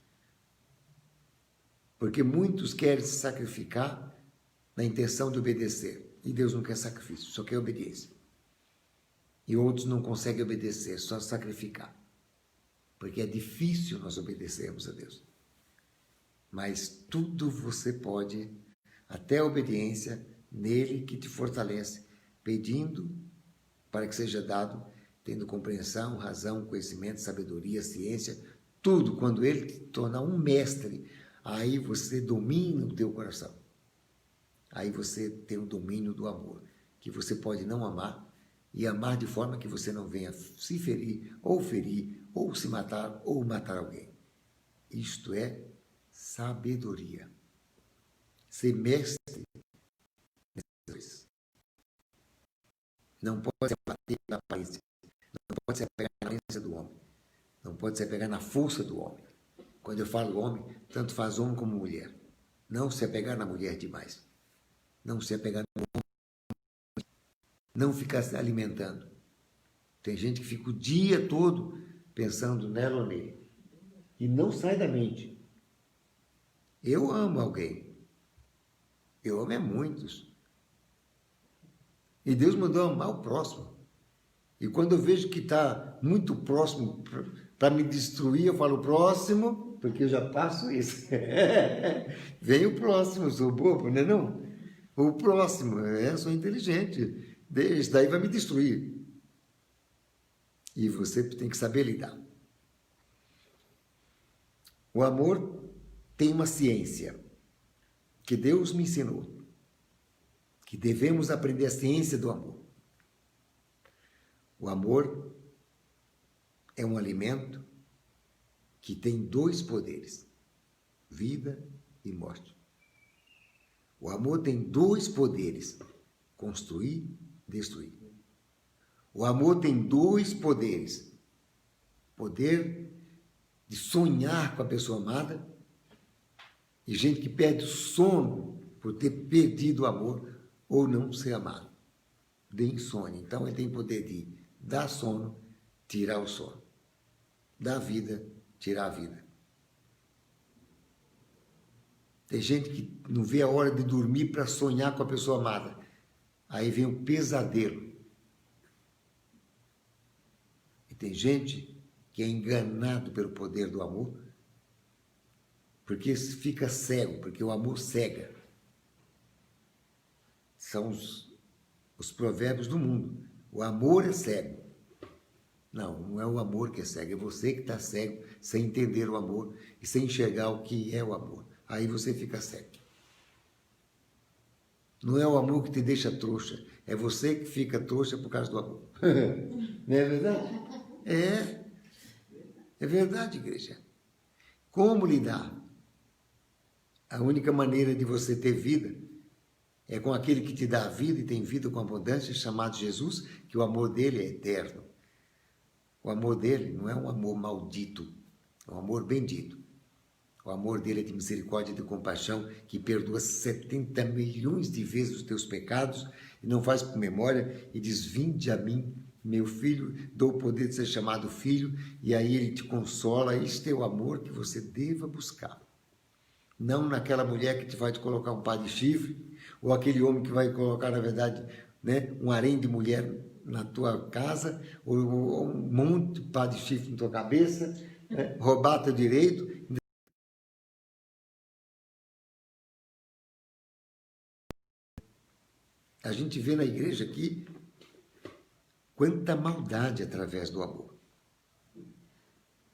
Porque muitos querem se sacrificar na intenção de obedecer. E Deus não quer sacrifício, só quer obediência. E outros não conseguem obedecer, só sacrificar. Porque é difícil nós obedecermos a Deus. Mas tudo você pode, até a obediência, nele que te fortalece, pedindo para que seja dado, tendo compreensão, razão, conhecimento, sabedoria, ciência, tudo. Quando ele te tornar um mestre, aí você domina o teu coração. Aí você tem o domínio do amor, que você pode não amar, e amar de forma que você não venha se ferir, ou se matar, ou matar alguém. Isto é sabedoria. Ser mestre nessas coisas. Não pode se abater na aparência, não pode se apegar na aparência do homem, não pode se apegar na força do homem. Quando eu falo homem, tanto faz homem como mulher. Não se apegar na mulher demais. Não se apegar no homem. Não ficar se alimentando. Tem gente que fica o dia todo pensando nela ou nele. E não sai da mente. Eu amo alguém. Eu amo muitos. E Deus mandou amar o próximo. E quando eu vejo que está muito próximo para me destruir, eu falo próximo, porque eu já passo isso. Vem o próximo, eu sou bobo, não é não? O próximo, eu sou inteligente. Esse daí vai me destruir. E você tem que saber lidar. O amor tem uma ciência que Deus me ensinou, que devemos aprender a ciência do amor. O amor é um alimento que tem dois poderes, vida e morte. O amor tem dois poderes, construir e destruir. O amor tem dois poderes, poder de sonhar com a pessoa amada, e gente que perde o sono por ter perdido o amor ou não ser amado. De insônia. Então ele tem poder de dar sono, tirar o sono. Dar vida, tirar a vida. Tem gente que não vê a hora de dormir para sonhar com a pessoa amada. Aí vem o pesadelo. E tem gente que é enganado pelo poder do amor, porque fica cego, porque o amor cega. São os provérbios do mundo. O amor é cego. Não é o amor que é cego, é você que está cego, sem entender o amor e sem enxergar o que é o amor. Aí você fica cego. Não é o amor que te deixa trouxa, é você que fica trouxa por causa do amor. Não é verdade? É verdade, igreja. Como lidar? A única maneira de você ter vida é com aquele que te dá a vida e tem vida com abundância, chamado Jesus, que o amor dele é eterno. O amor dele não é um amor maldito, é um amor bendito. O amor dele é de misericórdia e de compaixão, que perdoa 70 milhões de vezes os teus pecados e não faz por memória e diz, vinde a mim, meu filho, dou o poder de ser chamado filho, e aí ele te consola. Este é o amor que você deva buscar. Não naquela mulher que te vai te colocar um par de chifre, ou aquele homem que vai colocar, na verdade, né, um harém de mulher na tua casa, ou um monte de par de chifre na tua cabeça, né, roubar teu direito. A gente vê na igreja aqui quanta maldade através do amor.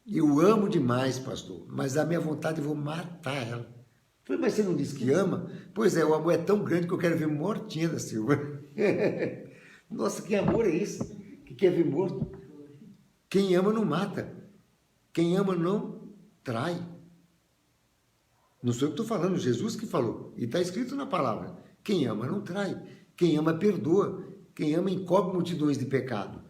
Eu amo demais, pastor, mas a minha vontade eu vou matar ela. Falei, mas você não disse que ama? Pois é, o amor é tão grande que eu quero ver mortinha da Silva. Nossa, que amor é esse? Que quer ver morto? Quem ama não mata. Quem ama não trai. Não sou eu que estou falando, Jesus que falou. E está escrito na palavra Quem ama não trai. Quem ama perdoa. Quem ama encobre multidões de pecado.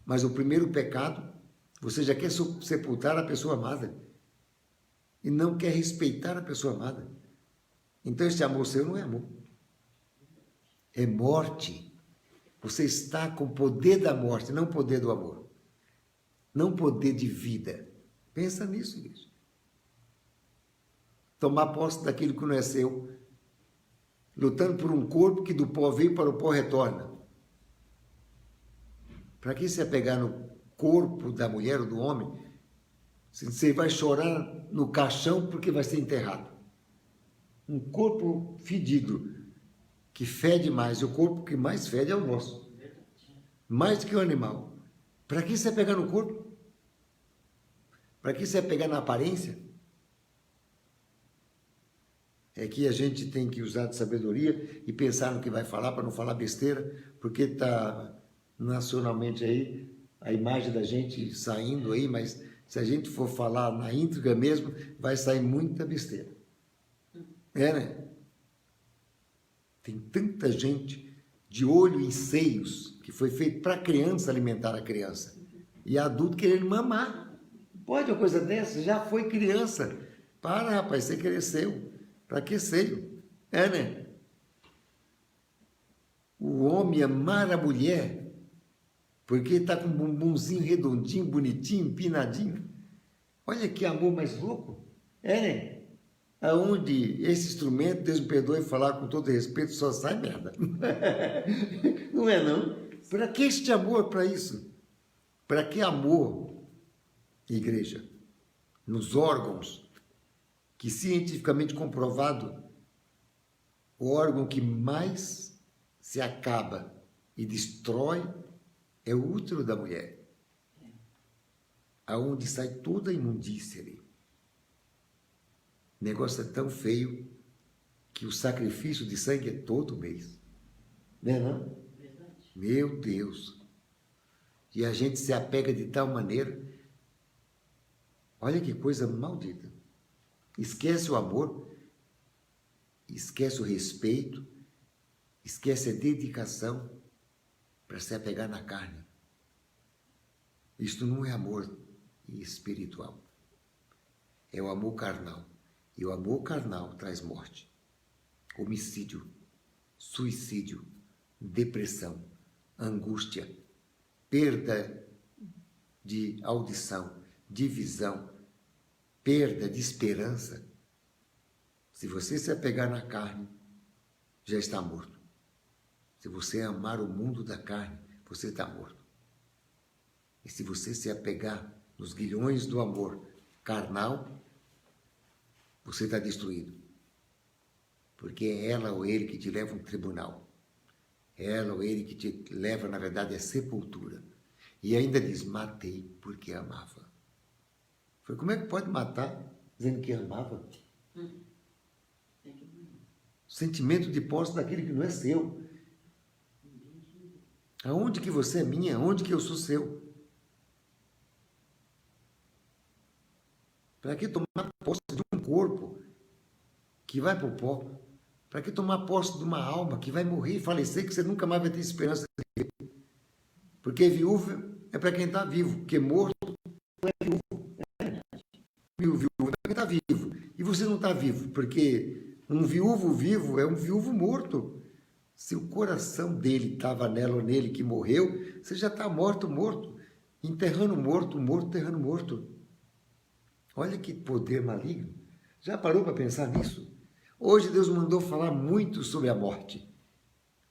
Mas o primeiro pecado, você já quer sepultar a pessoa amada. E não quer respeitar a pessoa amada. Então esse amor seu não é amor. É morte. Você está com o poder da morte, não o poder do amor. Não poder de vida. Pensa nisso, igreja. Tomar posse daquilo que não é seu. Lutando por um corpo que do pó veio para o pó retorna. Para que se apegar no corpo da mulher ou do homem? Você vai chorar no caixão porque vai ser enterrado. Um corpo fedido, que fede mais. E o corpo que mais fede é o nosso. Mais do que o animal. Para que se apegar no corpo? Para que se apegar na aparência? É que a gente tem que usar de sabedoria e pensar no que vai falar para não falar besteira, porque está nacionalmente aí a imagem da gente saindo aí, mas se a gente for falar na íntegra mesmo, vai sair muita besteira. É, né? Tem tanta gente de olho em seios que foi feito para a criança alimentar a criança e adulto querendo mamar. Pode uma coisa dessa? Já foi criança. Para, rapaz, você cresceu. Para que seio? É, né? O homem amar a mulher porque está com um bumbumzinho redondinho, bonitinho, empinadinho. Olha que amor mais louco. É, né? Aonde esse instrumento, Deus me perdoe falar com todo respeito, só sai merda. Não é não? Para que este amor para isso? Para que amor, igreja? Nos órgãos, que cientificamente comprovado, o órgão que mais se acaba e destrói é o útero da mulher, aonde sai toda a imundícia ali. O negócio é tão feio que o sacrifício de sangue é todo mês. Não é não? Verdade. Meu Deus! E a gente se apega de tal maneira. Olha que coisa maldita. Esquece o amor, esquece o respeito, esquece a dedicação para se apegar na carne. Isto não é amor espiritual. É o amor carnal. E o amor carnal traz morte, homicídio, suicídio, depressão, angústia, perda de audição, de visão, perda de esperança. Se você se apegar na carne, já está morto. Se você amar o mundo da carne, você está morto. E se você se apegar nos grilhões do amor carnal, você está destruído. Porque é ela ou ele que te leva a um tribunal. É ela ou ele que te leva, na verdade, à sepultura. E ainda diz, matei porque amava. Foi, como é que pode matar dizendo que amava? Sentimento de posse daquele que não é seu. Aonde que você é minha? Aonde que eu sou seu? Para que tomar posse de um corpo que vai para o pó? Para que tomar posse de uma alma que vai morrer e falecer, que você nunca mais vai ter esperança de viver? Porque viúvo é para quem está vivo, porque morto não é viúvo. Viúvo é para quem está vivo. E você não está vivo, porque um viúvo vivo é um viúvo morto. Se o coração dele estava nela ou nele que morreu, você já está morto, morto. Enterrando morto, morto, enterrando morto. Olha que poder maligno. Já parou para pensar nisso? Hoje Deus mandou falar muito sobre a morte.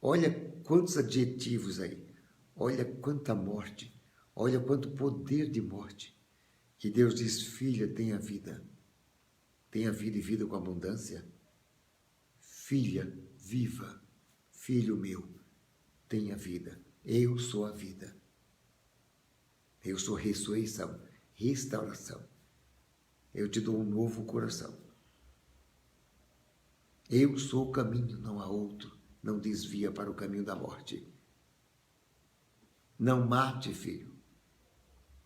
Olha quantos adjetivos aí. Olha quanta morte. Olha quanto poder de morte. Que Deus diz, filha, tenha vida. Tenha vida e vida com abundância. Filha, viva. Filho meu, tenha vida. Eu sou a vida. Eu sou ressurreição, restauração. Eu te dou um novo coração. Eu sou o caminho, não há outro. Não desvia para o caminho da morte. Não mate, filho,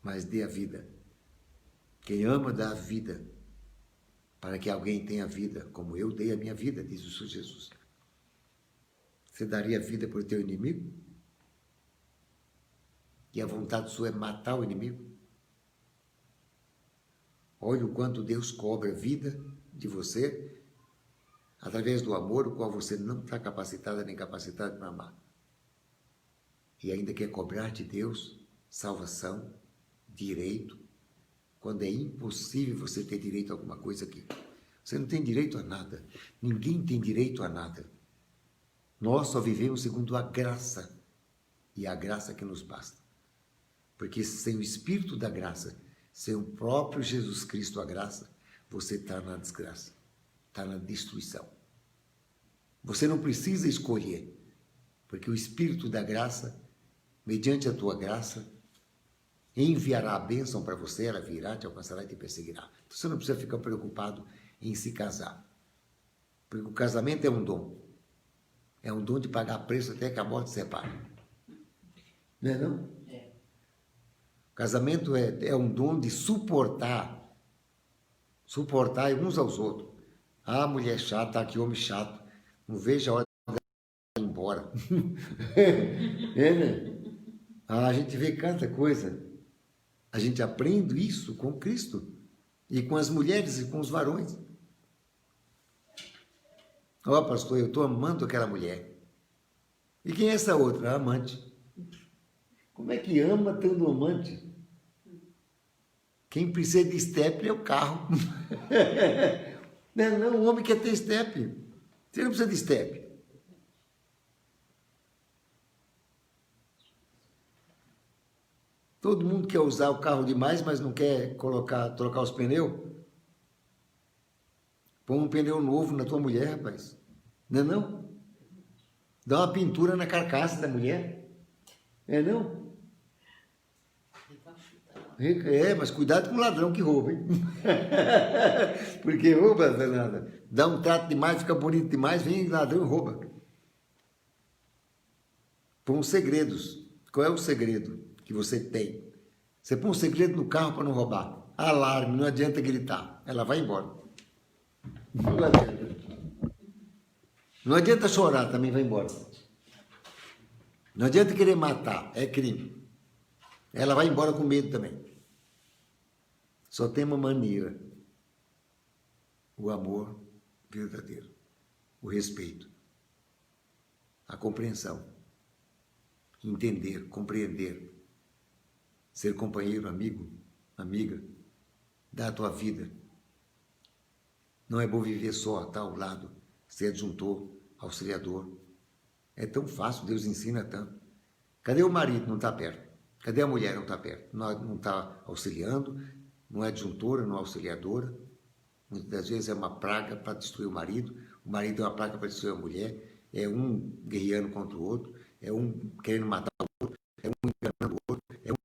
mas dê a vida. Quem ama dá a vida, para que alguém tenha vida, como eu dei a minha vida, diz o Senhor Jesus. Você daria vida por teu inimigo? E a vontade sua é matar o inimigo? Olha o quanto Deus cobra vida de você através do amor, o qual você não está capacitada nem capacitado para amar. E ainda quer cobrar de Deus salvação, direito, quando é impossível você ter direito a alguma coisa aqui. Você não tem direito a nada. Ninguém tem direito a nada. Nós só vivemos segundo a graça. E a graça que nos basta. Porque sem o Espírito da graça, sem o próprio Jesus Cristo a graça, você está na desgraça. Está na destruição. Você não precisa escolher. Porque o Espírito da graça, mediante a tua graça, enviará a bênção para você, ela virá, te alcançará e te perseguirá. Então você não precisa ficar preocupado em se casar. Porque o casamento é um dom. É um dom de pagar preço até que a morte separe. Não é não? É. O casamento é um dom de suportar uns aos outros. Ah, mulher chata, que homem chato. Não vejo a hora de ir embora. É, né? Ah, a gente vê cada coisa. A gente aprende isso com Cristo. E com as mulheres e com os varões. Ó, pastor, eu estou amando aquela mulher. E quem é essa outra? A amante. Como é que ama tendo amante? Quem precisa de step é o carro. Não, o homem quer ter step. Você não precisa de step. Todo mundo quer usar o carro demais, mas não quer trocar os pneus. Põe um pneu novo na tua mulher, rapaz. Não é não? Dá uma pintura na carcaça da mulher. É não? É, mas cuidado com o ladrão que rouba, hein? Porque rouba, danada. Dá um trato demais, fica bonito demais, vem ladrão e rouba. Põe uns segredos. Qual é o segredo que você tem? Você põe um segredo no carro para não roubar. Alarme, não adianta gritar. Ela vai embora. Não adianta. Não adianta chorar, também vai embora. Não adianta querer matar, é crime. Ela vai embora com medo também. Só tem uma maneira. O amor verdadeiro. O respeito. A compreensão. Entender, compreender. Ser companheiro, amigo, amiga. Dar a tua vida. Não é bom viver só, tá ao lado. Ser adjuntor, auxiliador. É tão fácil, Deus ensina tanto. Cadê o marido? Não está perto. Cadê a mulher? Não está perto. Não está auxiliando, não é adjuntora, não é auxiliadora. Muitas das vezes é uma praga para destruir o marido é uma praga para destruir a mulher. É um guerreando contra o outro, é um querendo matar o outro, é um enganando o outro, é um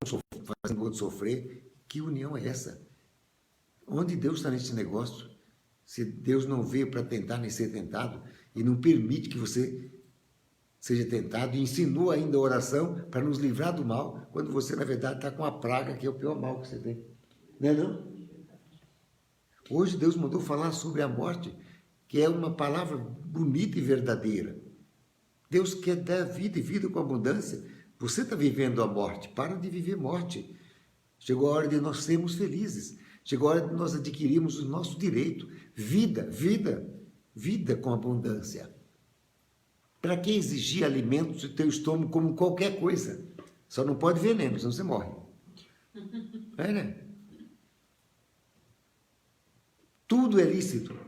fazendo o outro sofrer. Que união é essa? Onde Deus está nesse negócio? Se Deus não veio para tentar nem ser tentado e não permite que você seja tentado e ensinou ainda a oração para nos livrar do mal, quando você, na verdade, está com a praga, que é o pior mal que você tem. Não é não? Hoje Deus mandou falar sobre a morte, que é uma palavra bonita e verdadeira. Deus quer dar vida e vida com abundância. Você está vivendo a morte, para de viver morte. Chegou a hora de nós sermos felizes. Chegou a hora de nós adquirirmos o nosso direito. Vida, vida, vida com abundância. Para que exigir alimentos do teu estômago como qualquer coisa? Só não pode veneno, senão você morre. É, né? Tudo é lícito.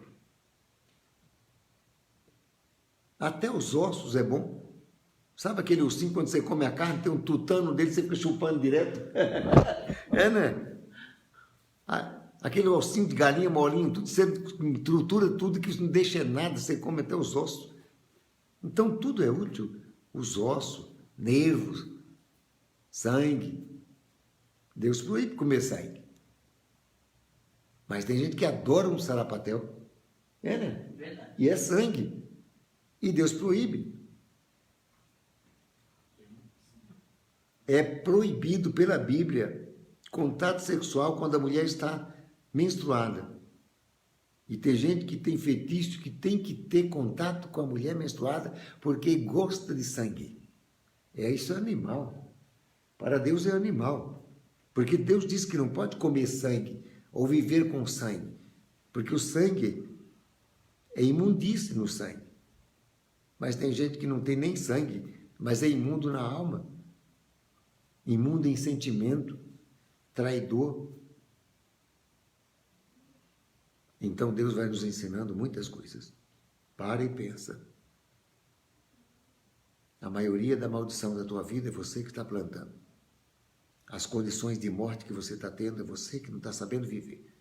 Até os ossos é bom. Sabe aquele ossinho, quando você come a carne, tem um tutano dele, você fica chupando direto? É, né? Aquele ossinho de galinha molinho, tudo, você tritura tudo, que não deixa nada, você come até os ossos. Então, tudo é útil. Os ossos, nervos, sangue. Deus proíbe comer sangue. Mas tem gente que adora um sarapatel. É, né? Verdade. E é sangue. E Deus proíbe. É proibido pela Bíblia contato sexual quando a mulher está menstruada. E tem gente que tem feitiço, que tem que ter contato com a mulher menstruada porque gosta de sangue. Isso é animal. Para Deus é animal. Porque Deus diz que não pode comer sangue ou viver com sangue. Porque o sangue é imundície no sangue. Mas tem gente que não tem nem sangue, mas é imundo na alma. Imundo em sentimento, traidor. Então Deus vai nos ensinando muitas coisas. Para e pensa. A maioria da maldição da tua vida é você que está plantando. As condições de morte que você está tendo é você que não está sabendo viver.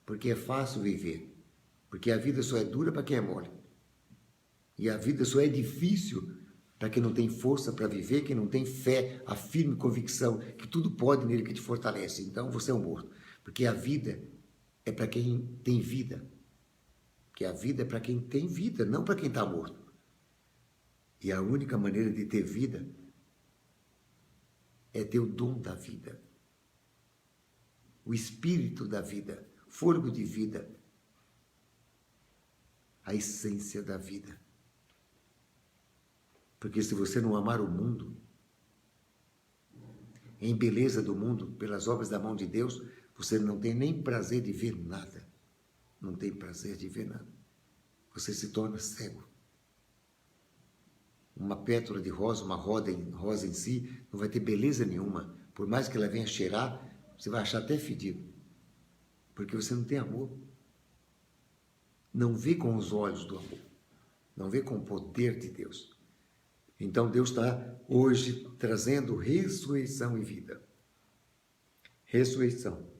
Porque é fácil viver. Porque a vida só é dura para quem é mole. E a vida só é difícil para quem não tem força para viver, quem não tem fé, a firme convicção que tudo pode nele que te fortalece. Então você é um morto. Porque a vida é para quem tem vida. Porque a vida é para quem tem vida, não para quem está morto. E a única maneira de ter vida é ter o dom da vida. O espírito da vida, fôlego de vida, a essência da vida. Porque se você não amar o mundo, em beleza do mundo, pelas obras da mão de Deus, você não tem nem prazer de ver nada. Não tem prazer de ver nada. Você se torna cego. Uma pétala de rosa, uma rosa em si, não vai ter beleza nenhuma. Por mais que ela venha cheirar, você vai achar até fedido. Porque você não tem amor. Não vê com os olhos do amor. Não vê com o poder de Deus. Então Deus está hoje trazendo ressurreição e vida. Ressurreição.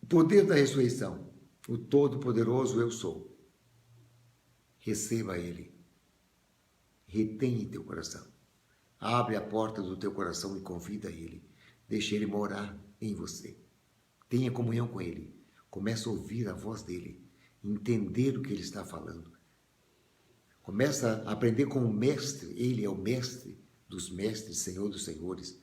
O poder da ressurreição. O Todo-Poderoso eu sou. Receba Ele. Retém em teu coração. Abre a porta do teu coração e convida Ele. Deixa Ele morar em você. Tenha comunhão com Ele. Comece a ouvir a voz dEle. Entender o que Ele está falando. Começa a aprender com o Mestre. Ele é o Mestre dos mestres, Senhor dos senhores.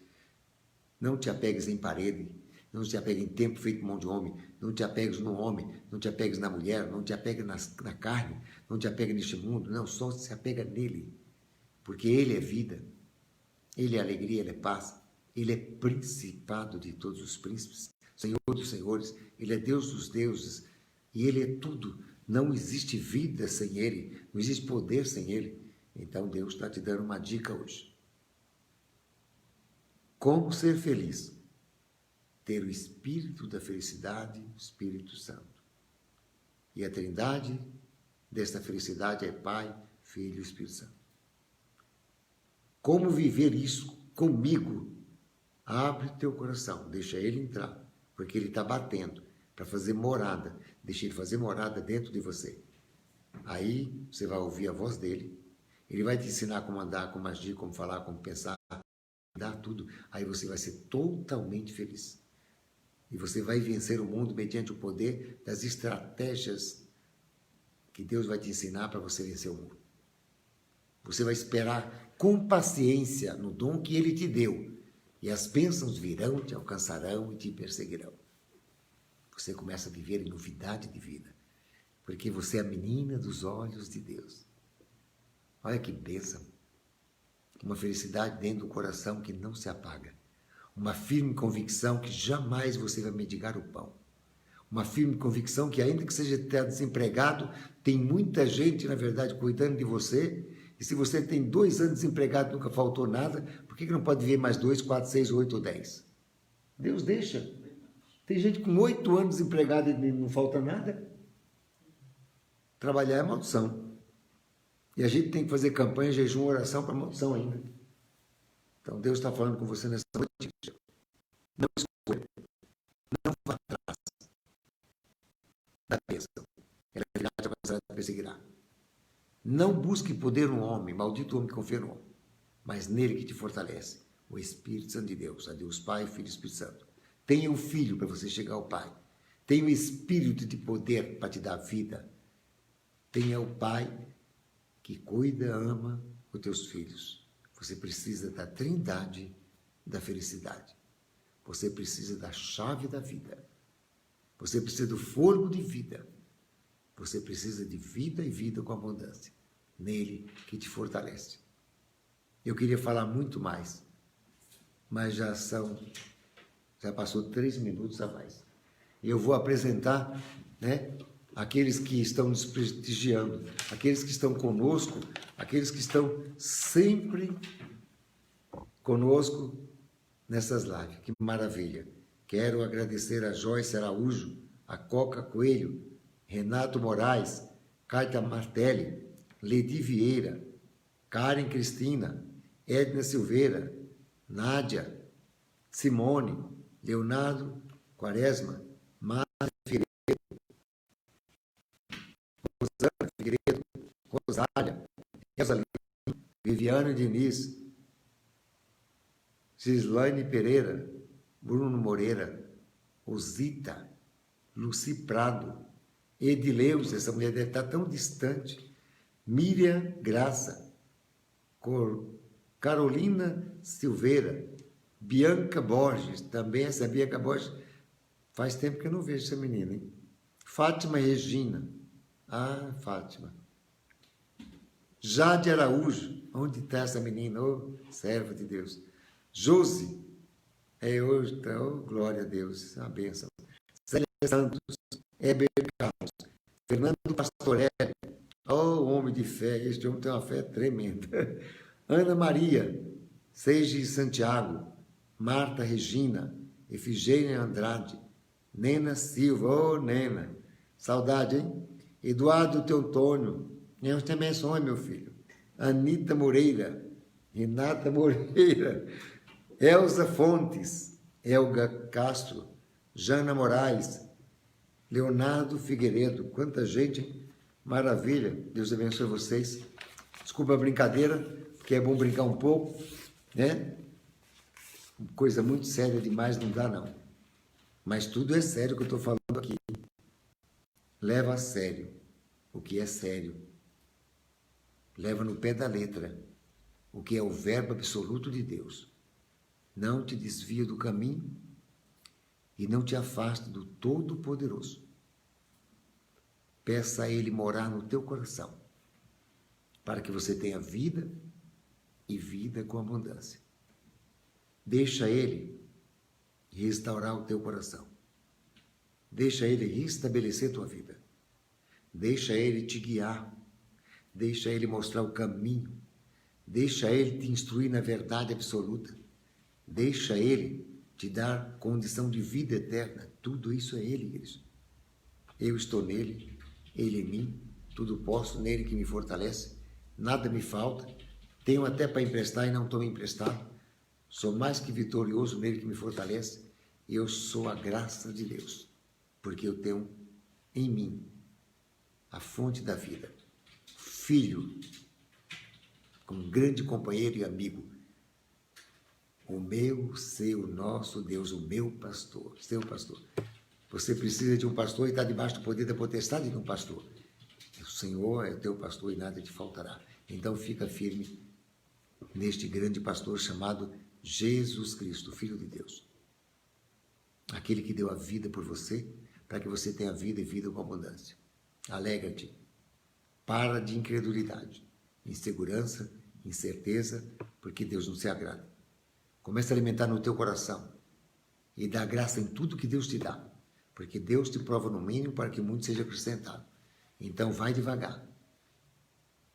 Não te apegues em parede. Não te apegues em tempo feito mão de homem. Não te apegues no homem. Não te apegues na mulher. Não te apegues na carne. Não te apegues neste mundo. Não, só se apega nele. Porque Ele é vida. Ele é alegria, Ele é paz. Ele é principado de todos os príncipes. Senhor dos senhores. Ele é Deus dos deuses. E Ele é tudo. Não existe vida sem Ele. Não existe poder sem Ele. Então Deus está te dando uma dica hoje. Como ser feliz? Ter o Espírito da felicidade, o Espírito Santo. E a trindade desta felicidade é Pai, Filho e Espírito Santo. Como viver isso comigo? Abre teu coração, deixa Ele entrar, porque Ele está batendo para fazer morada. Deixa Ele fazer morada dentro de você. Aí você vai ouvir a voz dEle. Ele vai te ensinar como andar, como agir, como falar, como pensar, dar tudo. Aí você vai ser totalmente feliz. E você vai vencer o mundo mediante o poder das estratégias que Deus vai te ensinar para você vencer o mundo. Você vai esperar com paciência no dom que Ele te deu. E as bênçãos virão, te alcançarão e te perseguirão. Você começa a viver em novidade de vida. Porque você é a menina dos olhos de Deus. Olha que bênção. Uma felicidade dentro do coração que não se apaga. Uma firme convicção que jamais você vai mendigar o pão. Uma firme convicção que, ainda que seja desempregado, tem muita gente, na verdade, cuidando de você. E se você tem 2 anos desempregado e nunca faltou nada, por que não pode viver mais 2, 4, 6, 8 ou 10? Deus deixa. Tem gente com 8 anos desempregado e não falta nada. Trabalhar é maldição. E a gente tem que fazer campanha, jejum, oração para maldição ainda. Então Deus está falando com você nessa noite. Não escolha. Não vá atrás da bênção. Ela virá te alcançará e perseguirá. Não busque poder no homem, maldito homem que confia no homem, mas nele que te fortalece, o Espírito Santo de Deus, a Deus Pai, Filho e Espírito Santo. Tenha um filho para você chegar ao Pai. Tenha um espírito de poder para te dar vida. Tenha o Pai que cuida, ama os teus filhos. Você precisa da trindade da felicidade. Você precisa da chave da vida. Você precisa do fôlego de vida. Você precisa de vida e vida com abundância. Nele que te fortalece. Eu queria falar muito mais, mas já passou 3 minutos a mais. E eu vou apresentar, né, aqueles que estão nos prestigiando, aqueles que estão conosco, aqueles que estão sempre conosco nessas lives. Que maravilha! Quero agradecer a Joyce Araújo, a Coca Coelho, Renato Moraes, Caita Martelli, Ledi Vieira, Karen Cristina, Edna Silveira, Nádia, Simone, Leonardo Quaresma, Márcia Figueiredo, Rosana Figueiredo, Rosália, Rosalina, Viviane Diniz, Gislaine Pereira, Bruno Moreira, Osita, Luci Prado, Edileuza, essa mulher deve estar tão distante, Miriam Graça, Carolina Silveira, Bianca Borges, também essa Bianca Borges, faz tempo que eu não vejo essa menina, hein? Fátima Regina, Fátima. Jade Araújo, onde está essa menina? Serva de Deus. Josi, hoje, glória a Deus, isso é uma bênção. Célia Santos, Heber Carlos, Fernando Pastorelli, homem de fé, este homem tem uma fé tremenda. Ana Maria, Seiji Santiago, Marta Regina, Efigênia Andrade, Nena Silva, Nena, saudade, hein? Eduardo Teotônio, eu também sou, meu filho. Anita Moreira, Renata Moreira, Elza Fontes, Elga Castro, Jana Moraes, Leonardo Figueiredo, quanta gente, hein? Maravilha, Deus abençoe vocês. Desculpa a brincadeira, porque é bom brincar um pouco, né? Coisa muito séria demais não dá, não. Mas tudo é sério que eu estou falando aqui. Leva a sério o que é sério. Leva no pé da letra o que é o verbo absoluto de Deus. Não te desvia do caminho e não te afaste do Todo-Poderoso. Peça a Ele morar no teu coração, para que você tenha vida e vida com abundância. Deixa Ele restaurar o teu coração. Deixa Ele restabelecer tua vida. Deixa Ele te guiar. Deixa Ele mostrar o caminho. Deixa Ele te instruir na verdade absoluta. Deixa Ele te dar condição de vida eterna. Tudo isso é Ele, igreja. Eu estou nele, Ele em mim, tudo posso nele que me fortalece. Nada me falta. Tenho até para emprestar e não estou emprestado. Sou mais que vitorioso nele que me fortalece. E eu sou a graça de Deus, porque eu tenho em mim a fonte da vida. Filho, como grande companheiro e amigo, o meu, seu, nosso Deus, o meu pastor, seu pastor. Você precisa de um pastor e está debaixo do poder da potestade de um pastor. O Senhor é teu pastor e nada te faltará. Então fica firme neste grande pastor chamado Jesus Cristo, Filho de Deus. Aquele que deu a vida por você, para que você tenha vida e vida com abundância. Alegra-te. Para de incredulidade, insegurança, incerteza, porque Deus não se agrada. Comece a alimentar no teu coração e dá graça em tudo que Deus te dá, porque Deus te prova no mínimo para que muito seja acrescentado. Então vai devagar.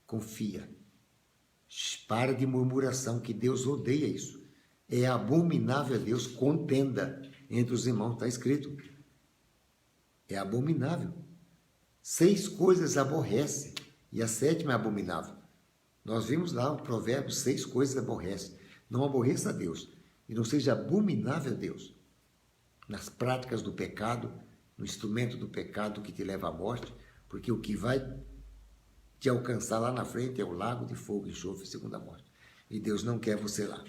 Confia. Para de murmuração, que Deus odeia isso. É abominável a Deus contenda entre os irmãos, está escrito. É abominável. 6 coisas aborrece e a 7ª é abominável. Nós vimos lá o provérbio, 6 coisas aborrece. Não aborreça a Deus e não seja abominável a Deus. Nas práticas do pecado, no instrumento do pecado que te leva à morte, porque o que vai te alcançar lá na frente é o lago de fogo e enxofre, segunda morte. E Deus não quer você lá.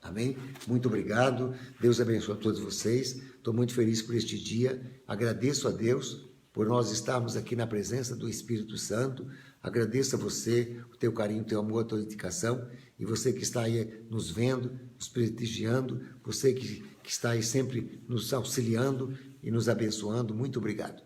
Amém? Muito obrigado. Deus abençoe a todos vocês. Estou muito feliz por este dia. Agradeço a Deus por nós estarmos aqui na presença do Espírito Santo. Agradeço a você, o teu carinho, o teu amor, a tua dedicação. E você que está aí nos vendo, nos prestigiando, você que está aí sempre nos auxiliando, e nos abençoando. Muito obrigado.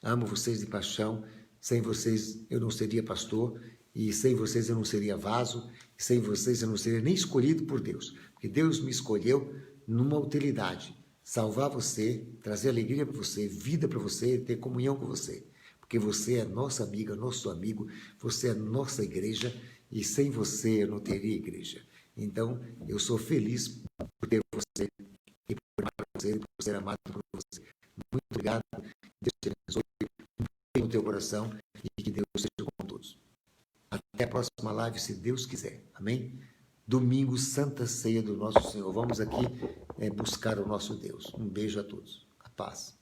Amo vocês de paixão. Sem vocês eu não seria pastor, e sem vocês eu não seria vaso, e sem vocês eu não seria nem escolhido por Deus, porque Deus me escolheu numa utilidade, salvar você, trazer alegria para você, vida para você, ter comunhão com você, porque você é nossa amiga, nosso amigo, você é nossa igreja, e sem você eu não teria igreja. Então, eu sou feliz por ter você, e por amar você, e por ser amado por você. Muito obrigado, Deus te abençoe no teu coração, e que Deus esteja com todos. Até a próxima live, se Deus quiser. Amém? Domingo, Santa Ceia do nosso Senhor. Vamos aqui buscar o nosso Deus. Um beijo a todos. A paz.